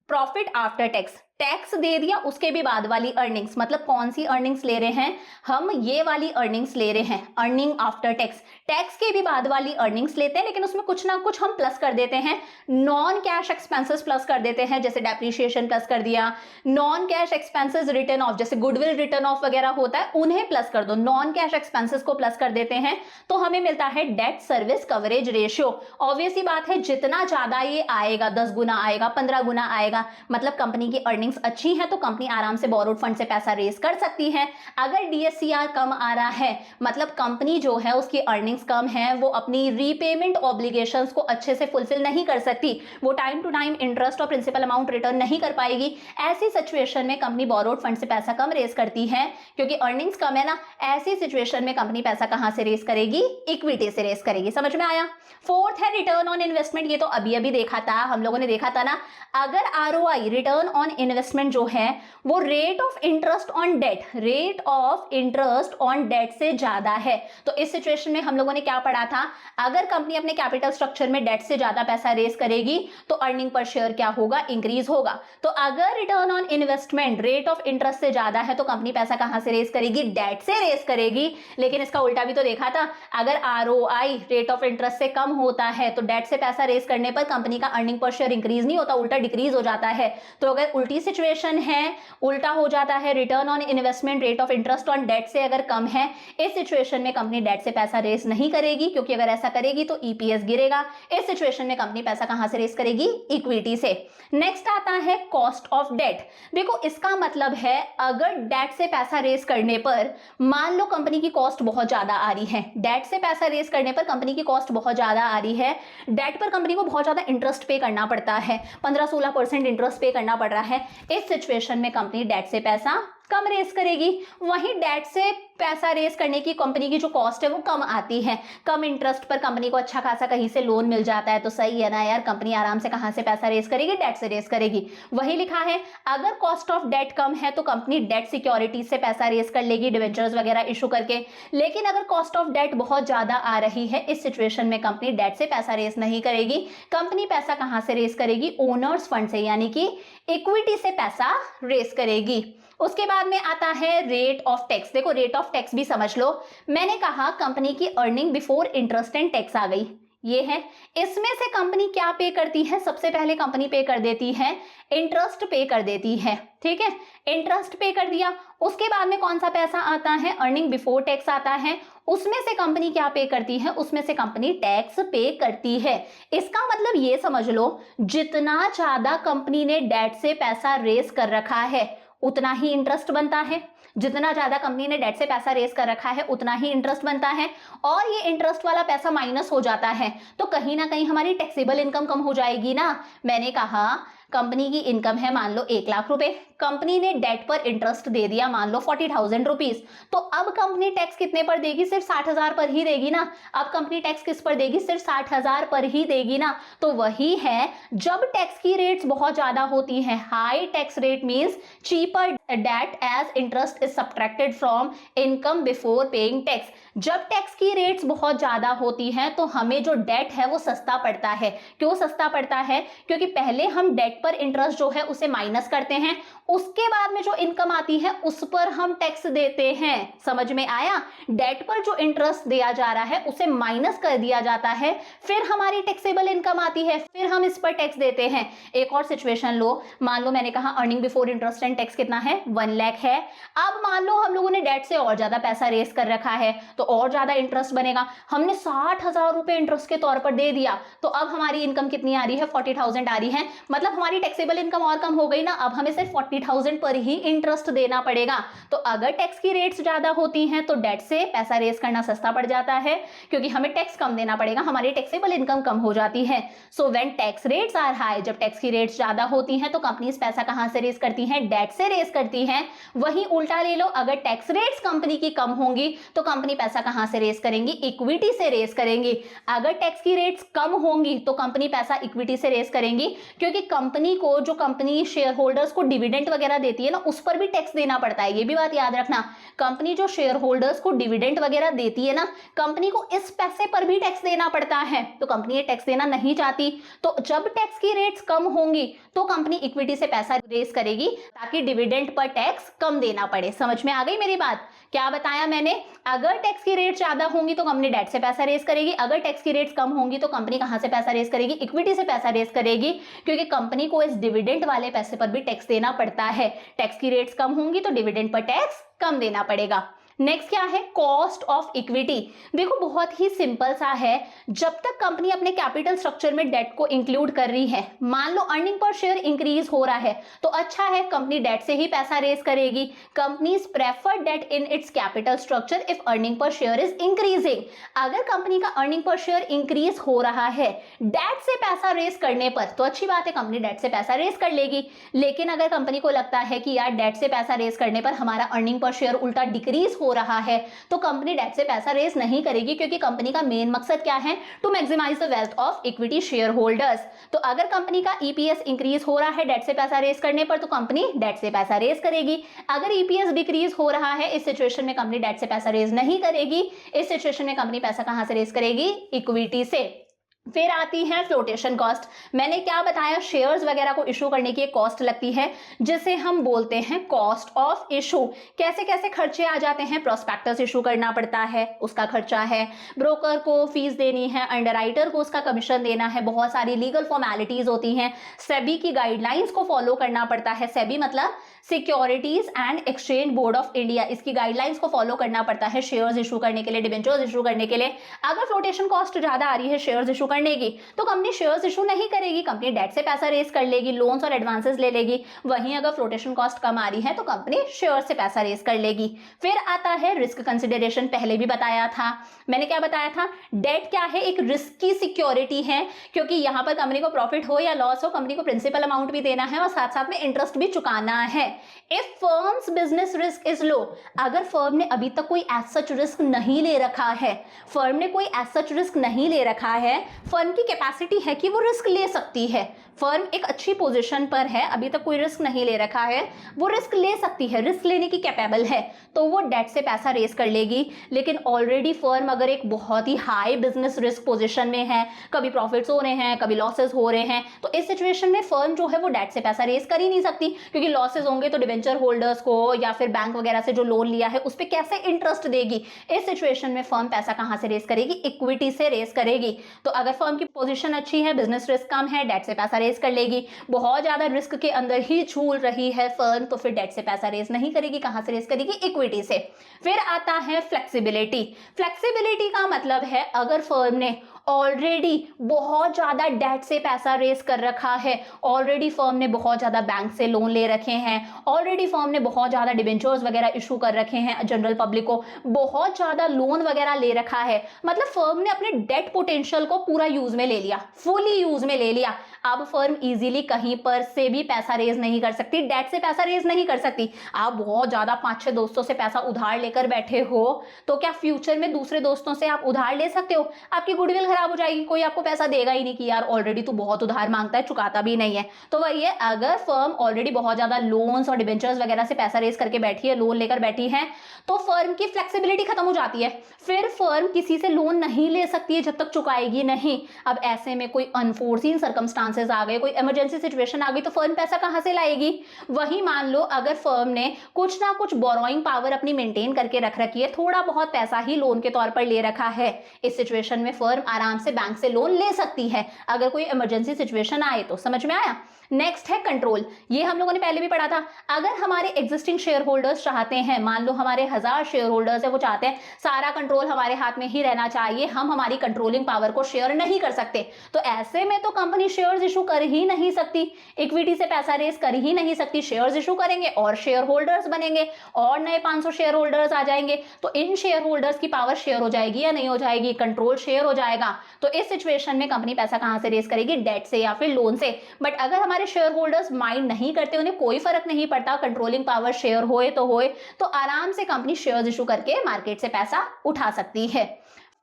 प्रॉफिट आफ्टर टैक्स, टैक्स दे दिया उसके भी बाद वाली अर्निंग्स, मतलब कौन सी अर्निंग्स ले रहे हैं हम, ये वाली अर्निंग्स ले रहे हैं, अर्निंग आफ्टर टैक्स, टैक्स के भी बाद वाली अर्निंग्स लेते हैं, लेकिन उसमें कुछ ना कुछ हम प्लस कर देते हैं, नॉन कैश एक्सपेंसेस प्लस कर देते हैं, जैसे डेप्रिसिएशन प्लस कर दिया, non cash expenses written off, जैसे गुडविल रिटर्न ऑफ वगैरह होता है उन्हें प्लस कर दो, नॉन कैश एक्सपेंसेस को प्लस कर देते हैं, तो हमें मिलता है debt service coverage ratio. Obvious ही बात है जितना ज्यादा ये आएगा, 10 गुना आएगा, 15 गुना आएगा, मतलब कंपनी की अर्निंग्स अच्छी है तो कंपनी आराम से बोरोड फंड से पैसा रेज कर सकती है। अगर डीएससीआर कम आ रहा है, मतलब कंपनी जो है उसकी अर्निंग्स कम है, वो अपनी रीपेमेंट ऑब्लिगेशंस को अच्छे से फुलफिल नहीं कर सकती, वो टाइम टू टाइम इंटरेस्ट और प्रिंसिपल अमाउंट रिटर्न नहीं कर पाएगी, ऐसी सिचुएशन में कंपनी बोरोड फंड से पैसा कम रेज करती है क्योंकि अर्निंग्स कम है ना। ऐसी सिचुएशन में कंपनी पैसा कहां से रेज करेगी, इक्विटी से रेज करेगी। समझ में आया। फोर्थ है रिटर्न ऑन इन्वेस्टमेंट, ये तो अभी अभी देखा था हम लोगों ने, देखा था ना, अगर आरओआई रिटर्न ऑन इन्वेस्टमेंट जो है वो rate of interest on debt, rate of interest on debt से ज्यादा है, तो इस सिचुएशन में हम लोगों ने क्या पढ़ा था, अगर कंपनी अपने कैपिटल स्ट्रक्चर में डेट से ज्यादा पैसा रेज करेगी तो अर्निंग पर शेयर क्या होगा, इंक्रीज होगा। तो अगर return on investment rate of interest से ज्यादा है तो कंपनी पैसा कहां से रेज करेगी, डेट से रेज करेगी। लेकिन इसका उल्टा भी तो देखा था, अगर आरओआई रेट ऑफ इंटरेस्ट से कम होता है तो डेट से पैसा रेज करने पर कंपनी का अर्निंग पर शेयर इंक्रीज नहीं होता, उल्टा डिक्रीज हो जाता है। तो अगर उल्टी सिचुएशन है, उल्टा हो जाता है, return on investment rate of interest on debt से अगर कम है, इस सिचुएशन में कंपनी डेट से पैसा रेज नहीं करेगी, क्योंकि अगर ऐसा करेगी तो ईपीएस गिरेगा। इस सिचुएशन में कंपनी पैसा कहां से रेज करेगी, इक्विटी से। नेक्स्ट आता है कॉस्ट ऑफ डेट। देखो इसका मतलब है अगर डेट से पैसा रेज करने पर मान लो कंपनी की कॉस्ट बहुत ज्यादा आ रही है, डेट से पैसा रेज करने पर कंपनी की कॉस्ट बहुत ज्यादा आ रही है, डेट पर कंपनी को बहुत ज्यादा इंटरेस्ट पे करना पड़ता है, 15-16% इंटरेस्ट पे करना पड़ रहा है, इस सिचुएशन में कंपनी डेट से पैसा कम रेस करेगी। वहीं डेट से पैसा रेस करने की कंपनी की जो कॉस्ट है वो कम आती है, कम इंटरेस्ट पर कंपनी को अच्छा खासा कहीं से लोन मिल जाता है, तो सही है ना यार, कंपनी आराम से कहां से पैसा रेस करेगी, डेट से रेस करेगी। वही लिखा है, अगर कॉस्ट ऑफ डेट कम है तो कंपनी डेट सिक्योरिटी से पैसा रेस कर लेगी, डिवेंचर्स वगैरह इशू करके। लेकिन अगर कॉस्ट ऑफ डेट बहुत ज्यादा आ रही है, इस सिचुएशन में कंपनी डेट से पैसा रेस नहीं करेगी। कंपनी पैसा कहां से रेस करेगी, ओनर्स फंड से, यानी कि इक्विटी से पैसा रेस करेगी। उसके बाद में आता है रेट ऑफ टैक्स। देखो रेट ऑफ टैक्स भी समझ लो, मैंने कहा कंपनी की earning before interest and tax आ गई, ये है। इसमें से कंपनी क्या पे करती है, सबसे पहले कंपनी पे कर देती है इंटरेस्ट पे कर देती है, ठीक है, इंटरेस्ट पे कर दिया। उसके बाद में कौन सा पैसा आता है, अर्निंग बिफोर टैक्स आता है, उसमें से कंपनी क्या पे करती है, उसमें से कंपनी टैक्स पे करती है। इसका मतलब ये समझ लो, जितना ज्यादा कंपनी ने डेट से पैसा रेस कर रखा है उतना ही इंटरेस्ट बनता है, जितना ज्यादा कंपनी ने डेट से पैसा रेस कर रखा है उतना ही इंटरेस्ट बनता है, और ये इंटरेस्ट वाला पैसा माइनस हो जाता है तो कहीं ना कहीं हमारी टैक्सेबल इनकम कम हो जाएगी ना। मैंने कहा कंपनी की इनकम है मान लो 1 लाख रुपए, कंपनी ने डेट पर इंटरेस्ट दे दिया मान लो 40,000 रुपीज, तो अब कंपनी टैक्स कितने पर देगी, सिर्फ 60,000 पर ही देगी ना। अब कंपनी टैक्स किस पर देगी, सिर्फ 60,000 पर ही देगी ना। तो वही है, जब टैक्स की रेट्स बहुत ज्यादा होती हैं, high tax rate means cheaper debt as interest is subtracted from income before paying tax. जब टैक्स की रेट्स बहुत ज्यादा होती हैं तो हमें जो डेट है वो सस्ता पड़ता है। क्यों सस्ता पड़ता है, क्योंकि पहले हम डेट पर इंटरेस्ट जो है उसे माइनस करते हैं, उसके बाद में जो इनकम आती है उस पर हम टैक्स देते हैं। समझ में आया, डेट पर जो इंटरेस्ट दिया जा रहा है उसे माइनस कर दिया जाता है, फिर हमारी टैक्सेबल इनकम आती है, फिर हम इस पर टैक्स देते हैं। एक और सिचुएशन लो, मान लो मैंने कहा earning before interest and tax कितना है, 1 लाख है। अब मान लो हम लोगों ने डेट से और ज्यादा पैसा रेस कर रखा है तो और ज्यादा इंटरेस्ट बनेगा, हमने 60,000 रुपए इंटरेस्ट के तौर पर दे दिया, तो अब हमारी इनकम कितनी आ रही है, 40,000 आ रही है, मतलब हमारी टैक्सेबल इनकम और कम हो गई ना। अब हमें सिर्फ 40,000 पर ही इंटरेस्ट देना पड़ेगा। तो अगर टैक्स की रेट्स ज्यादा होती हैं तो डेट से पैसा रेस करना सस्ता पड़ जाता है, क्योंकि हमें टैक्स कम देना पड़ेगा, हमारी टैक्सेबल इनकम कम हो जाती है। So when tax rates are high, जब टैक्स की रेट्स ज्यादा होती हैं तो कंपनीज पैसा कहां से रेस करती हैं, डेट से रेस करती हैं। वहीं उल्टा ले लो, अगर टैक्स रेट्स कंपनी की कम होंगी तो कंपनी पैसा कहां से रेस करेंगी, इक्विटी से रेस करेंगी। अगर टैक्स की रेट्स कम होंगी तो कंपनी पैसा इक्विटी से रेस करेंगी, क्योंकि कंपनी को, जो कंपनी शेयर होल्डर्स को डिविडेंड वगैरह देती है ना, उस पर भी टैक्स देना पड़ता है। ये भी बात याद रखना, कंपनी जो शेयर होल्डर्स को डिविडेंड वगैरह देती है ना, कंपनी को इस पैसे पर भी टैक्स देना पड़ता है। तो कंपनी ये टैक्स देना नहीं चाहती, तो जब टैक्स की रेट्स कम होंगी तो कंपनी इक्विटी से पैसा रेस करेगी ताकि डिविडेंड पर टैक्स कम देना पड़े। समझ में आ गई मेरी बात, क्या बताया मैंने, अगर टैक्स की रेट ज्यादा होंगी तो कंपनी डेट से पैसा रेस करेगी, अगर टैक्स की रेट्स कम होंगी तो कंपनी कहां से पैसा रेस करेगी, इक्विटी से पैसा रेस करेगी, क्योंकि कंपनी को इस डिविडेंड वाले पैसे पर भी टैक्स देना पड़ता है। टैक्स की रेट्स कम होंगी तो डिविडेंड पर टैक्स कम देना पड़ेगा। नेक्स्ट क्या है, कॉस्ट ऑफ इक्विटी। देखो बहुत ही सिंपल सा है, जब तक कंपनी अपने कैपिटल स्ट्रक्चर में डेट को इंक्लूड कर रही है, मान लो अर्निंग पर शेयर इंक्रीज हो रहा है तो अच्छा है, कंपनी डेट से ही पैसा रेस करेगी। Companies prefer debt in its capital structure if earning per share is increasing. अगर कंपनी का अर्निंग पर शेयर इंक्रीज हो रहा है डेट से पैसा रेस करने पर तो अच्छी बात है, कंपनी डेट से पैसा रेस कर लेगी। लेकिन अगर कंपनी को लगता है कि यार डेट से पैसा रेस करने पर हमारा अर्निंग पर शेयर उल्टा डिक्रीज हो रहा है तो कंपनी डेट से पैसा रेस नहीं करेगी, क्योंकि कंपनी का मेन मकसद क्या है, to maximise the wealth of equity share holders. तो अगर कंपनी का ईपीएस इंक्रीज हो रहा है डेट से पैसा रेस करने पर तो कंपनी डेट से पैसा रेस करेगी। अगर ईपीएस डिक्रीज हो रहा है, इस सिचुएशन में कंपनी डेट से पैसा रेस नहीं करेगी, इस सिचुएशन में कंपनी पैसा कहां से रेस करेगी, इक्विटी से। फिर आती है फ्लोटेशन कॉस्ट। मैंने क्या बताया, शेयर्स वगैरह को इशू करने की एक कॉस्ट लगती है जिसे हम बोलते हैं कॉस्ट ऑफ इशू। कैसे कैसे खर्चे आ जाते हैं, प्रोस्पेक्टस इशू करना पड़ता है, उसका खर्चा है, ब्रोकर को फीस देनी है, अंडरराइटर को उसका कमीशन देना है, बहुत सारी लीगल फॉर्मेलिटीज होती हैं, सेबी की गाइडलाइंस को फॉलो करना पड़ता है। सेबी मतलब securities and exchange board of India, इसकी गाइडलाइंस को फॉलो करना पड़ता है शेयर्स इशू करने के लिए, डिबेंचर्स इशू करने के लिए। अगर फ्लोटेशन कॉस्ट ज्यादा आ रही है शेयर्स इशू करने की तो कंपनी शेयर्स इशू नहीं करेगी, कंपनी डेट से पैसा रेस कर लेगी, लोन्स और एडवांसेस ले लेगी। वहीं अगर फ्लोटेशन कॉस्ट कम आ रही है तो कंपनी शेयर्स से पैसा रेस कर लेगी। फिर आता है रिस्क कंसिडरेशन, पहले भी बताया था मैंने, क्या बताया था, डेट क्या है, एक रिस्क की सिक्योरिटी है, क्योंकि यहां पर कंपनी को प्रॉफिट हो या लॉस हो, कंपनी को प्रिंसिपल अमाउंट भी देना है और साथ साथ में इंटरेस्ट भी चुकाना है। If firms business risk is low, अगर फर्म ने अभी तक कोई एज सच रिस्क नहीं ले रखा है, फर्म ने कोई एज सच रिस्क नहीं ले रखा है, फर्म की कैपेसिटी है कि वो रिस्क ले सकती है, फर्म एक अच्छी पोजीशन पर है, अभी तक कोई रिस्क नहीं ले रखा है, वो रिस्क ले सकती है, रिस्क लेने की कैपेबल है, तो वो डेट से पैसा रेस कर लेगी। लेकिन ऑलरेडी फर्म अगर एक बहुत ही हाई बिजनेस रिस्क पोजीशन में है, कभी प्रॉफिट्स हो रहे हैं, कभी लॉसेस हो रहे हैं, तो इस सिचुएशन में फर्म जो है वो डेट से पैसा रेस कर ही नहीं सकती, क्योंकि लॉसेस होंगे तो डिवेंचर होल्डर्स को या फिर बैंक वगैरह से जो लोन लिया है उस पर कैसे इंटरेस्ट देगी। इस सिचुएशन में फर्म पैसा कहां से रेस करेगी? इक्विटी से रेस करेगी। तो अगर फर्म की पोजीशन अच्छी है, बिजनेस रिस्क कम है, डेट से पैसा रेस कर लेगी। बहुत ज्यादा रिस्क के अंदर ही झूल रही है फर्म, तो फिर डेट से पैसा रेस नहीं करेगी, कहां से रेस करेगी? इक्विटी से। फिर आता है फ्लेक्सिबिलिटी। फ्लेक्सिबिलिटी का मतलब है अगर फर्म ने ऑलरेडी बहुत ज्यादा डेट से पैसा रेस कर रखा है, ऑलरेडी फर्म ने बहुत ज्यादा बैंक से लोन ले रखे हैं, ऑलरेडी फर्म ने बहुत ज्यादा डिबेंचर्स वगैरह इशू कर रखे हैं, जनरल पब्लिक को बहुत ज्यादा लोन वगैरह ले रखा है, मतलब फर्म ने अपने डेट पोटेंशियल को पूरा यूज में ले लिया, फुली यूज में ले लिया। अब फर्म इजीली कहीं पर से भी पैसा रेज नहीं कर सकती, डेट से पैसा रेज नहीं कर सकती। आप बहुत ज्यादा 5-6 दोस्तों से पैसा उधार लेकर बैठे हो, तो क्या फ्यूचर में दूसरे दोस्तों से आप उधार ले सकते हो? आपकी गुडविल खराब हो जाएगी, कोई आपको पैसा देगा ही नहीं कि यार ऑलरेडी तू बहुत उधार मांगता है, चुकाता भी नहीं है। तो वही है, अगर फर्म ऑलरेडी बहुत ज्यादा लोन्स और डिबेंचर्स वगैरह से पैसा रेज करके बैठी है, लोन लेकर बैठी है, तो फर्म की फ्लेक्सिबिलिटी खत्म हो जाती है। फिर फर्म किसी से लोन नहीं ले सकती है जब तक चुकाएगी नहीं। अब ऐसे में कोई अनफोर्सीन सर्कमस्टांसेस आ गए, कोई इमरजेंसी सिचुएशन आ गई, तो फर्म पैसा कहां से लाएगी? वही मान लो अगर फर्म ने कुछ ना कुछ बोरोइंग पावर अपनी मेंटेन करके रख रखी है, थोड़ा बहुत पैसा ही लोन के तौर पर ले रखा है, इस सिचुएशन में फर्म आराम से बैंक से लोन ले सकती है अगर कोई इमरजेंसी सिचुएशन आए तो। समझ में आया? नेक्स्ट है कंट्रोल। ये हम लोगों ने पहले भी पढ़ा था। अगर हमारे एग्जिस्टिंग शेयर होल्डर्स चाहते हैं, मान लो हमारे 1000 शेयर होल्डर्स है, वो चाहते हैं सारा कंट्रोल हमारे हाथ में ही रहना चाहिए, हम हमारी कंट्रोलिंग पावर को शेयर नहीं कर सकते, तो ऐसे में तो कंपनी शेयर्स इशू कर ही नहीं सकती, इक्विटी से पैसा रेस कर ही नहीं सकती। शेयर्स इशू करेंगे और शेयर होल्डर्स बनेंगे और नए 500 शेयर होल्डर्स आ जाएंगे, तो इन शेयर होल्डर्स की पावर शेयर हो जाएगी या नहीं हो जाएगी? कंट्रोल शेयर हो जाएगा। तो इस सिचुएशन में कंपनी पैसा कहां से रेस करेगी? डेट से या फिर लोन से। बट अगर हमारे शेयर होल्डर्स माइंड नहीं करते, उन्हें कोई फर्क नहीं पड़ता, कंट्रोलिंग पावर शेयर होए तो आराम से कंपनी शेयर्स इशू करके मार्केट से पैसा उठा सकती है।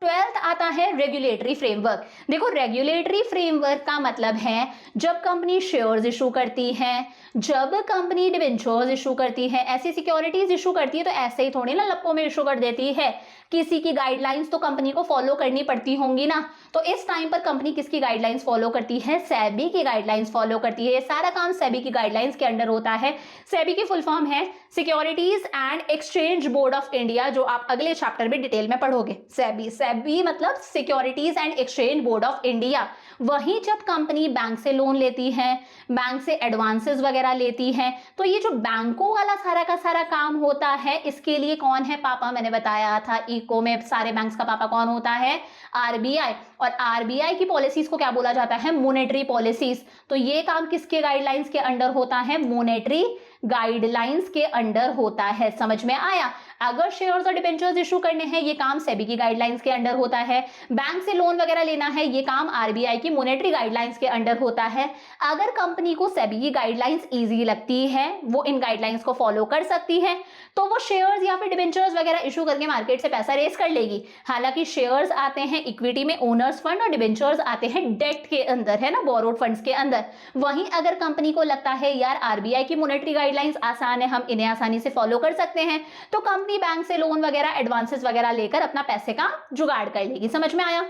12th आता है रेगुलेटरी फ्रेमवर्क। देखो, रेगुलेटरी फ्रेमवर्क का मतलब है जब कंपनी शेयर्स इशू करती है, जब कंपनी डिबेंचर्स इशू करती है, ऐसी सिक्योरिटीज इशू करती है, तो ऐसे ही थोड़ी ना लप्पों में इशू कर देती है। किसी की गाइडलाइंस तो कंपनी को फॉलो करनी पड़ती होंगी ना। तो इस टाइम पर कंपनी किसकी गाइडलाइंस फॉलो करती है? सेबी की गाइडलाइंस फॉलो करती है। ये सारा काम सेबी की गाइडलाइंस के अंडर होता है। सेबी की फुल फॉर्म है securities and exchange board of India, जो आप अगले चैप्टर में डिटेल में पढ़ोगे। सेबी मतलब securities and exchange board of India. वहीं जब कंपनी बैंक से लोन लेती है, बैंक से एडवांसेस वगैरह लेती है, तो ये जो बैंकों वाला सारा का सारा काम होता है, इसके लिए कौन है पापा? मैंने बताया था इको में सारे बैंक्स का पापा कौन होता है? आरबीआई। और आरबीआई की पॉलिसीज को क्या बोला जाता है? Monetary policies. तो ये काम किसके गाइडलाइंस के अंडर होता है? मॉनेटरी गाइडलाइंस के अंडर होता है। समझ में आया? अगर शेयर्स और डिबेंचर्स इशू करने हैं, ये काम सेबी की गाइडलाइंस के अंडर होता है। बैंक से लोन वगैरह लेना है, ये काम आरबीआई की मॉनेटरी गाइडलाइंस के अंडर होता है। अगर कंपनी को सेबी की गाइडलाइंस इजी लगती है, वो इन गाइडलाइंस को फॉलो कर सकती है, तो वो शेयर्स या फिर डिबेंचर्स वगैरह इशू करके मार्केट से पैसा रेस कर लेगी। हालांकि शेयर्स आते हैं इक्विटी में, ओनर्स फंड, और डिबेंचर्स आते हैं डेट के अंदर, है ना, बोरोड फंड्स के अंदर। वहीं अगर कंपनी को लगता है यार आरबीआई की मॉनेटरी गाइडलाइंस आसान है, हम इन्हें आसानी से फॉलो कर सकते हैं, तो कंपनी बैंक से लोन वगैरह एडवांसेस वगैरह लेकर अपना पैसे का जुगाड़ कर लेगी। समझ में आया?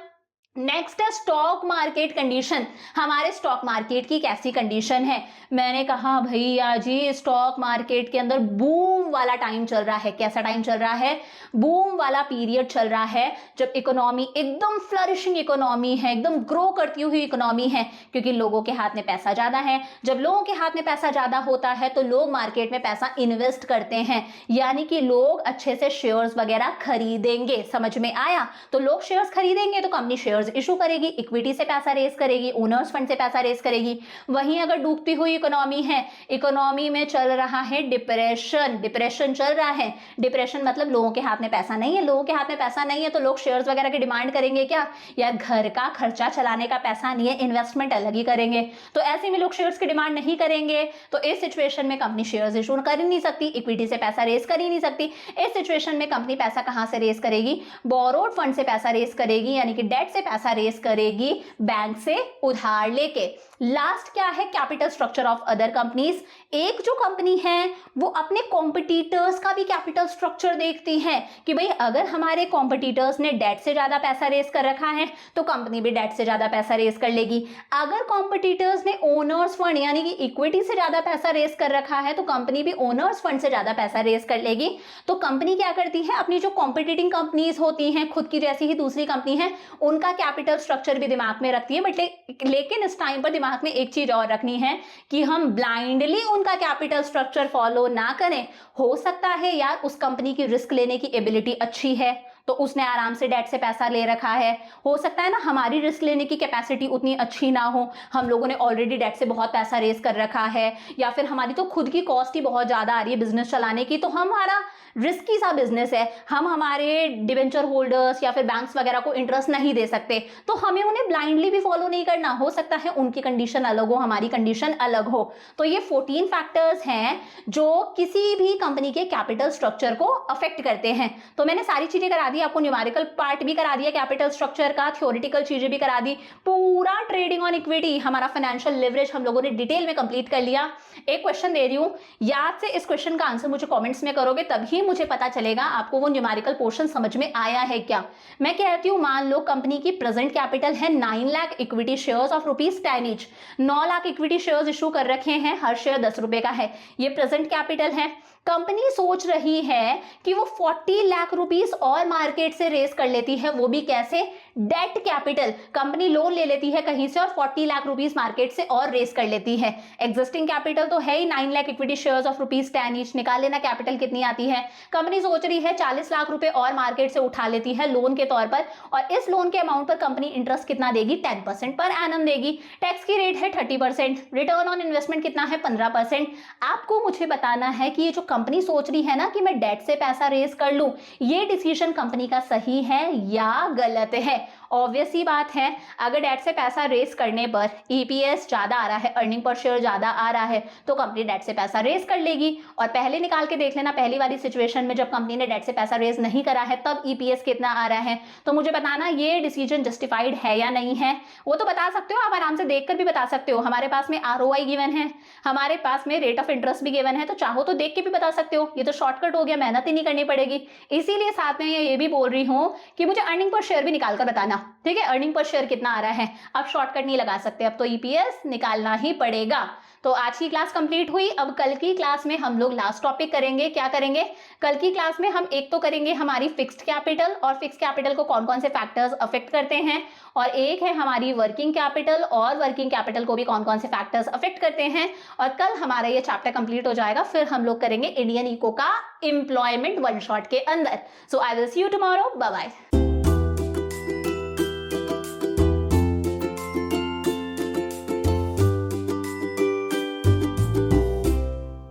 नेक्स्ट है स्टॉक मार्केट कंडीशन। हमारे स्टॉक मार्केट की कैसी कंडीशन है? मैंने कहा भैया जी स्टॉक मार्केट के अंदर बूम वाला टाइम चल रहा है। कैसा टाइम चल रहा है? बूम वाला पीरियड चल रहा है, जब इकोनॉमी एकदम फ्लरिशिंग इकोनॉमी है, एकदम ग्रो करती हुई इकोनॉमी है, क्योंकि लोगों के हाथ में पैसा ज्यादा है। जब लोगों के हाथ में पैसा ज्यादा होता है तो लोग मार्केट में पैसा इन्वेस्ट करते हैं, यानी कि लोग अच्छे से शेयर्स वगैरह खरीदेंगे। समझ में आया? तो लोग शेयर्स खरीदेंगे तो कंपनी शेयर्स शेयर्स इशू करेगी, इक्विटी से पैसा रेस करेगी, ओनर्स फंड से पैसा रेस करेगी। वहीं अगर डूबती हुई इकोनॉमी है, इकोनॉमी में चल रहा है डिप्रेशन चल रहा है, डिप्रेशन मतलब लोगों के हाथ में पैसा नहीं है, लोगों के हाथ में पैसा नहीं है तो लोग शेयर्स वगैरह की डिमांड करेंगे क्या? यार घर का खर्चा चलाने का पैसा नहीं है, इन्वेस्टमेंट अलग ही करेंगे, तो ऐसे में लोग शेयर्स की डिमांड नहीं करेंगे। तो इस सिचुएशन में कंपनी शेयर्स इशू कर ही नहीं सकती, इक्विटी से पैसा रेस कर ही नहीं सकती। इस सिचुएशन में कंपनी पैसा कहां से रेस करेगी? बोरोड फंड से पैसा रेस करेगी, यानी कि डेट से पैसा रेस करेगी, बैंक से उधार लेके। लास्ट क्या है? Capital structure of other companies. एक जो कंपनी है वो अपने कॉम्पिटिटर्स का भी कैपिटल स्ट्रक्चर देखती है कि भाई अगर हमारे कॉम्पिटिटर्स ने डेट से ज्यादा पैसा रेस कर रखा है तो कंपनी भी डेट से ज्यादा पैसा रेस कर लेगी। अगर कॉम्पिटिटर्स ने ओनर्स फंड यानी कि इक्विटी से ज्यादा पैसा रेस कर रखा है तो कंपनी भी ओनर्स फंड से ज्यादा पैसा रेस कर लेगी। तो कंपनी क्या करती है? अपनी जो कॉम्पिटिटिंग कंपनीज होती हैं, खुद की जैसी ही दूसरी कंपनी है, उनका कैपिटल स्ट्रक्चर भी दिमाग में रखती है। बट लेकिन इस टाइम पर दिमाग में एक चीज और रखनी है कि हम ब्लाइंडली उनका कैपिटल स्ट्रक्चर फॉलो ना करें। हो सकता है यार उस कंपनी की रिस्क लेने की एबिलिटी अच्छी है तो उसने आराम से डेट से पैसा ले रखा है। हो सकता है ना हमारी रिस्क लेने की कैपेसिटी उतनी अच्छी ना हो, हम लोगों ने ऑलरेडी डेट से बहुत पैसा रेस कर रखा है, या फिर हमारी तो खुद की कॉस्ट ही बहुत ज़्यादा आ रही है बिजनेस चलाने की, तो हमारा रिस्की सा बिजनेस है, हम हमारे डिवेंचर होल्डर्स या फिर बैंक्स वगैरह को इंटरेस्ट नहीं दे सकते, तो हमें उन्हें ब्लाइंडली भी फॉलो नहीं करना। हो सकता है उनकी कंडीशन अलग हो, हमारी कंडीशन अलग हो। तो ये 14 फैक्टर्स हैं जो किसी भी कंपनी के कैपिटल स्ट्रक्चर को अफेक्ट करते हैं। तो मैंने सारी चीजें करा दी, आपको न्यूमेरिकल पार्ट भी करा दिया कैपिटल स्ट्रक्चर का, थ्योरेटिकल चीजें भी करा दी, पूरा ट्रेडिंग ऑन इक्विटी, हमारा फाइनेंशियल लिवरेज हम लोगों ने डिटेल में कंप्लीट कर लिया। एक क्वेश्चन दे रही हूं, याद से इस क्वेश्चन का आंसर मुझे कमेंट्स में करोगे तभी मुझे पता चलेगा आपको वो न्यूमेरिकल पोर्शन समझ में आया है क्या। मैं कहती हूं मान लो कंपनी की प्रेजेंट कैपिटल है 9 lakh equity shares of ₹10 each, 9 lakh equity shares issue कर रखे हैं, हर शेयर 10 रुपए का है, ये प्रेजेंट कैपिटल है। कंपनी सोच रही है कि वो 40 लाख रुपीस और मार्केट से रेस कर लेती है, वो भी कैसे? डेट कैपिटल, कंपनी लोन ले लेती है कहीं से और 40 लाख रुपीस मार्केट से और रेस कर लेती है। एग्जिस्टिंग कैपिटल तो है ही 9 lakh equity shares of ₹10 each, निकाल लेना कैपिटल कितनी आती है। कंपनी सोच रही है 40 लाख रुपए और मार्केट से उठा लेती है लोन के तौर पर, और इस लोन के अमाउंट पर कंपनी इंटरेस्ट कितना देगी? 10% पर एनम देगी। टैक्स की रेट है 30%, रिटर्न ऑन इन्वेस्टमेंट कितना है? 15%। आपको मुझे बताना है कि ये जो कंपनी सोच रही है ना कि मैं डेट से पैसा रेस कर लूं, ये डिसीजन कंपनी का सही है या गलत है? ऑब्वियस ही बात है, अगर डेट से पैसा रेस करने पर ईपीएस ज्यादा आ रहा है, अर्निंग पर शेयर ज्यादा आ रहा है, तो कंपनी डेट से पैसा रेस कर लेगी। और पहले निकाल के देख लेना, पहली वाली सिचुएशन में जब कंपनी ने डेट से पैसा रेस नहीं करा है तब ईपीएस कितना आ रहा है। तो मुझे बताना ये डिसीजन जस्टिफाइड है या नहीं है। वो तो बता सकते हो, आप आराम से देखकर भी बता सकते हो। हमारे पास में आरओआई गिवन है, हमारे पास में रेट ऑफ इंटरेस्ट भी गिवन है, तो चाहो तो देख के भी बता सकते हो। ये तो शॉर्टकट हो गया, मेहनत ही नहीं करनी पड़ेगी। इसीलिए साथ में ये भी बोल रही हूँ कि मुझे अर्निंग पर शेयर भी निकाल कर बताना, ठीक है? अर्निंग पर शेयर कितना आ रहा है, अब शॉर्टकट नहीं लगा सकते, अब तो ईपीएस निकालना ही पड़ेगा। तो आज की क्लास कंप्लीट हुई। अब कल की क्लास में हम लोग लास्ट टॉपिक करेंगे। क्या करेंगे कल की क्लास में? हम एक तो करेंगे हमारी फिक्स्ड कैपिटल, और फिक्स्ड कैपिटल को कौन कौन से फैक्टर्स अफेक्ट करते हैं, और एक है हमारी वर्किंग कैपिटल, और वर्किंग कैपिटल को भी कौन कौन से फैक्टर्स अफेक्ट करते हैं। और कल हमारा ये चैप्टर कंप्लीट हो जाएगा, फिर हम लोग करेंगे इंडियन इको का एम्प्लॉयमेंट वन शॉट के अंदर। So I will see you tomorrow, bye bye.